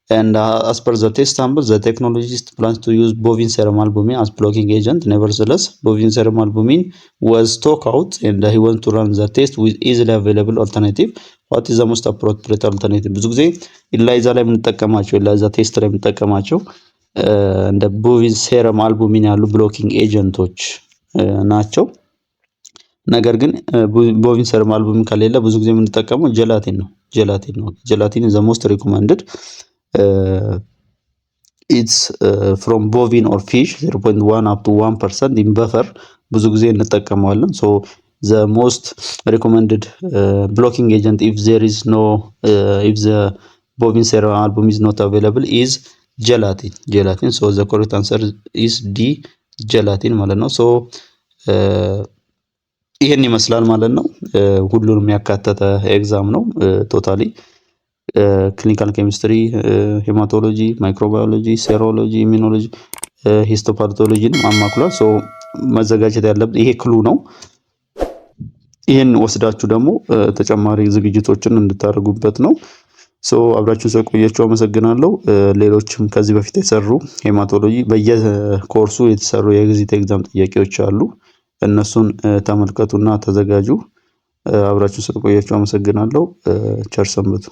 and as per the test sample the technologist plans to use bovine serum albumin as blocking agent. Nevertheless, bovine serum albumin was stock out and he wants to run the test with easily available alternative. What is the most appropriate alternative? ብዙ ጊዜ ELISA ላይ የምንጠቀማቸው ELISA ቴስት ላይ የምንጠቀማቸው እንደ ቦቪን ሴረም አልቡሚን ያሉ ብሎኪንግ ኤጀንቶች ናቸው። ነገር ግን ቦቪን ሴረም አልቡሚን ከሌለ ብዙ ጊዜ የምንጠቀመው ጀላቲን ነው። ጀላቲን is the most recommended. It's from bovine or fish 0.1 up to 1% in buffer ብዙ ጊዜ እንጠቀመዋለን። so the most recommended blocking agent if there is no if the bovine serum albumin is not available is gelatin. So the correct answer is D, gelatin ማለት ነው። so ይሄን ይመስላል ማለት ነው። ሁሉንም ያካተተ ኤግዛም ነው ቶታሊ ክሊኒካል ኬሚስትሪ፣ ሄማቶሎጂ፣ ማይክሮባዮሎጂ፣ ሴሮሎጂ፣ ኢሚኖሎጂ፣ ሂስቶፓቶሎጂን አማክሏል። so መዘጋጀት ያለበት ይሄ ክሉ ነው። ይህን ወስዳችሁ ደግሞ ተጨማሪ ዝግጅቶችን እንድታደርጉበት ነው። አብራችሁን ስለቆያችሁ አመሰግናለሁ። ሌሎችም ከዚህ በፊት የተሰሩ ሄማቶሎጂ በየኮርሱ የተሰሩ የኤግዚት ኤግዛም ጥያቄዎች አሉ። እነሱን ተመልከቱና ተዘጋጁ። አብራችሁን ስለቆያችሁ አመሰግናለሁ። ቸር ሰንብቱ።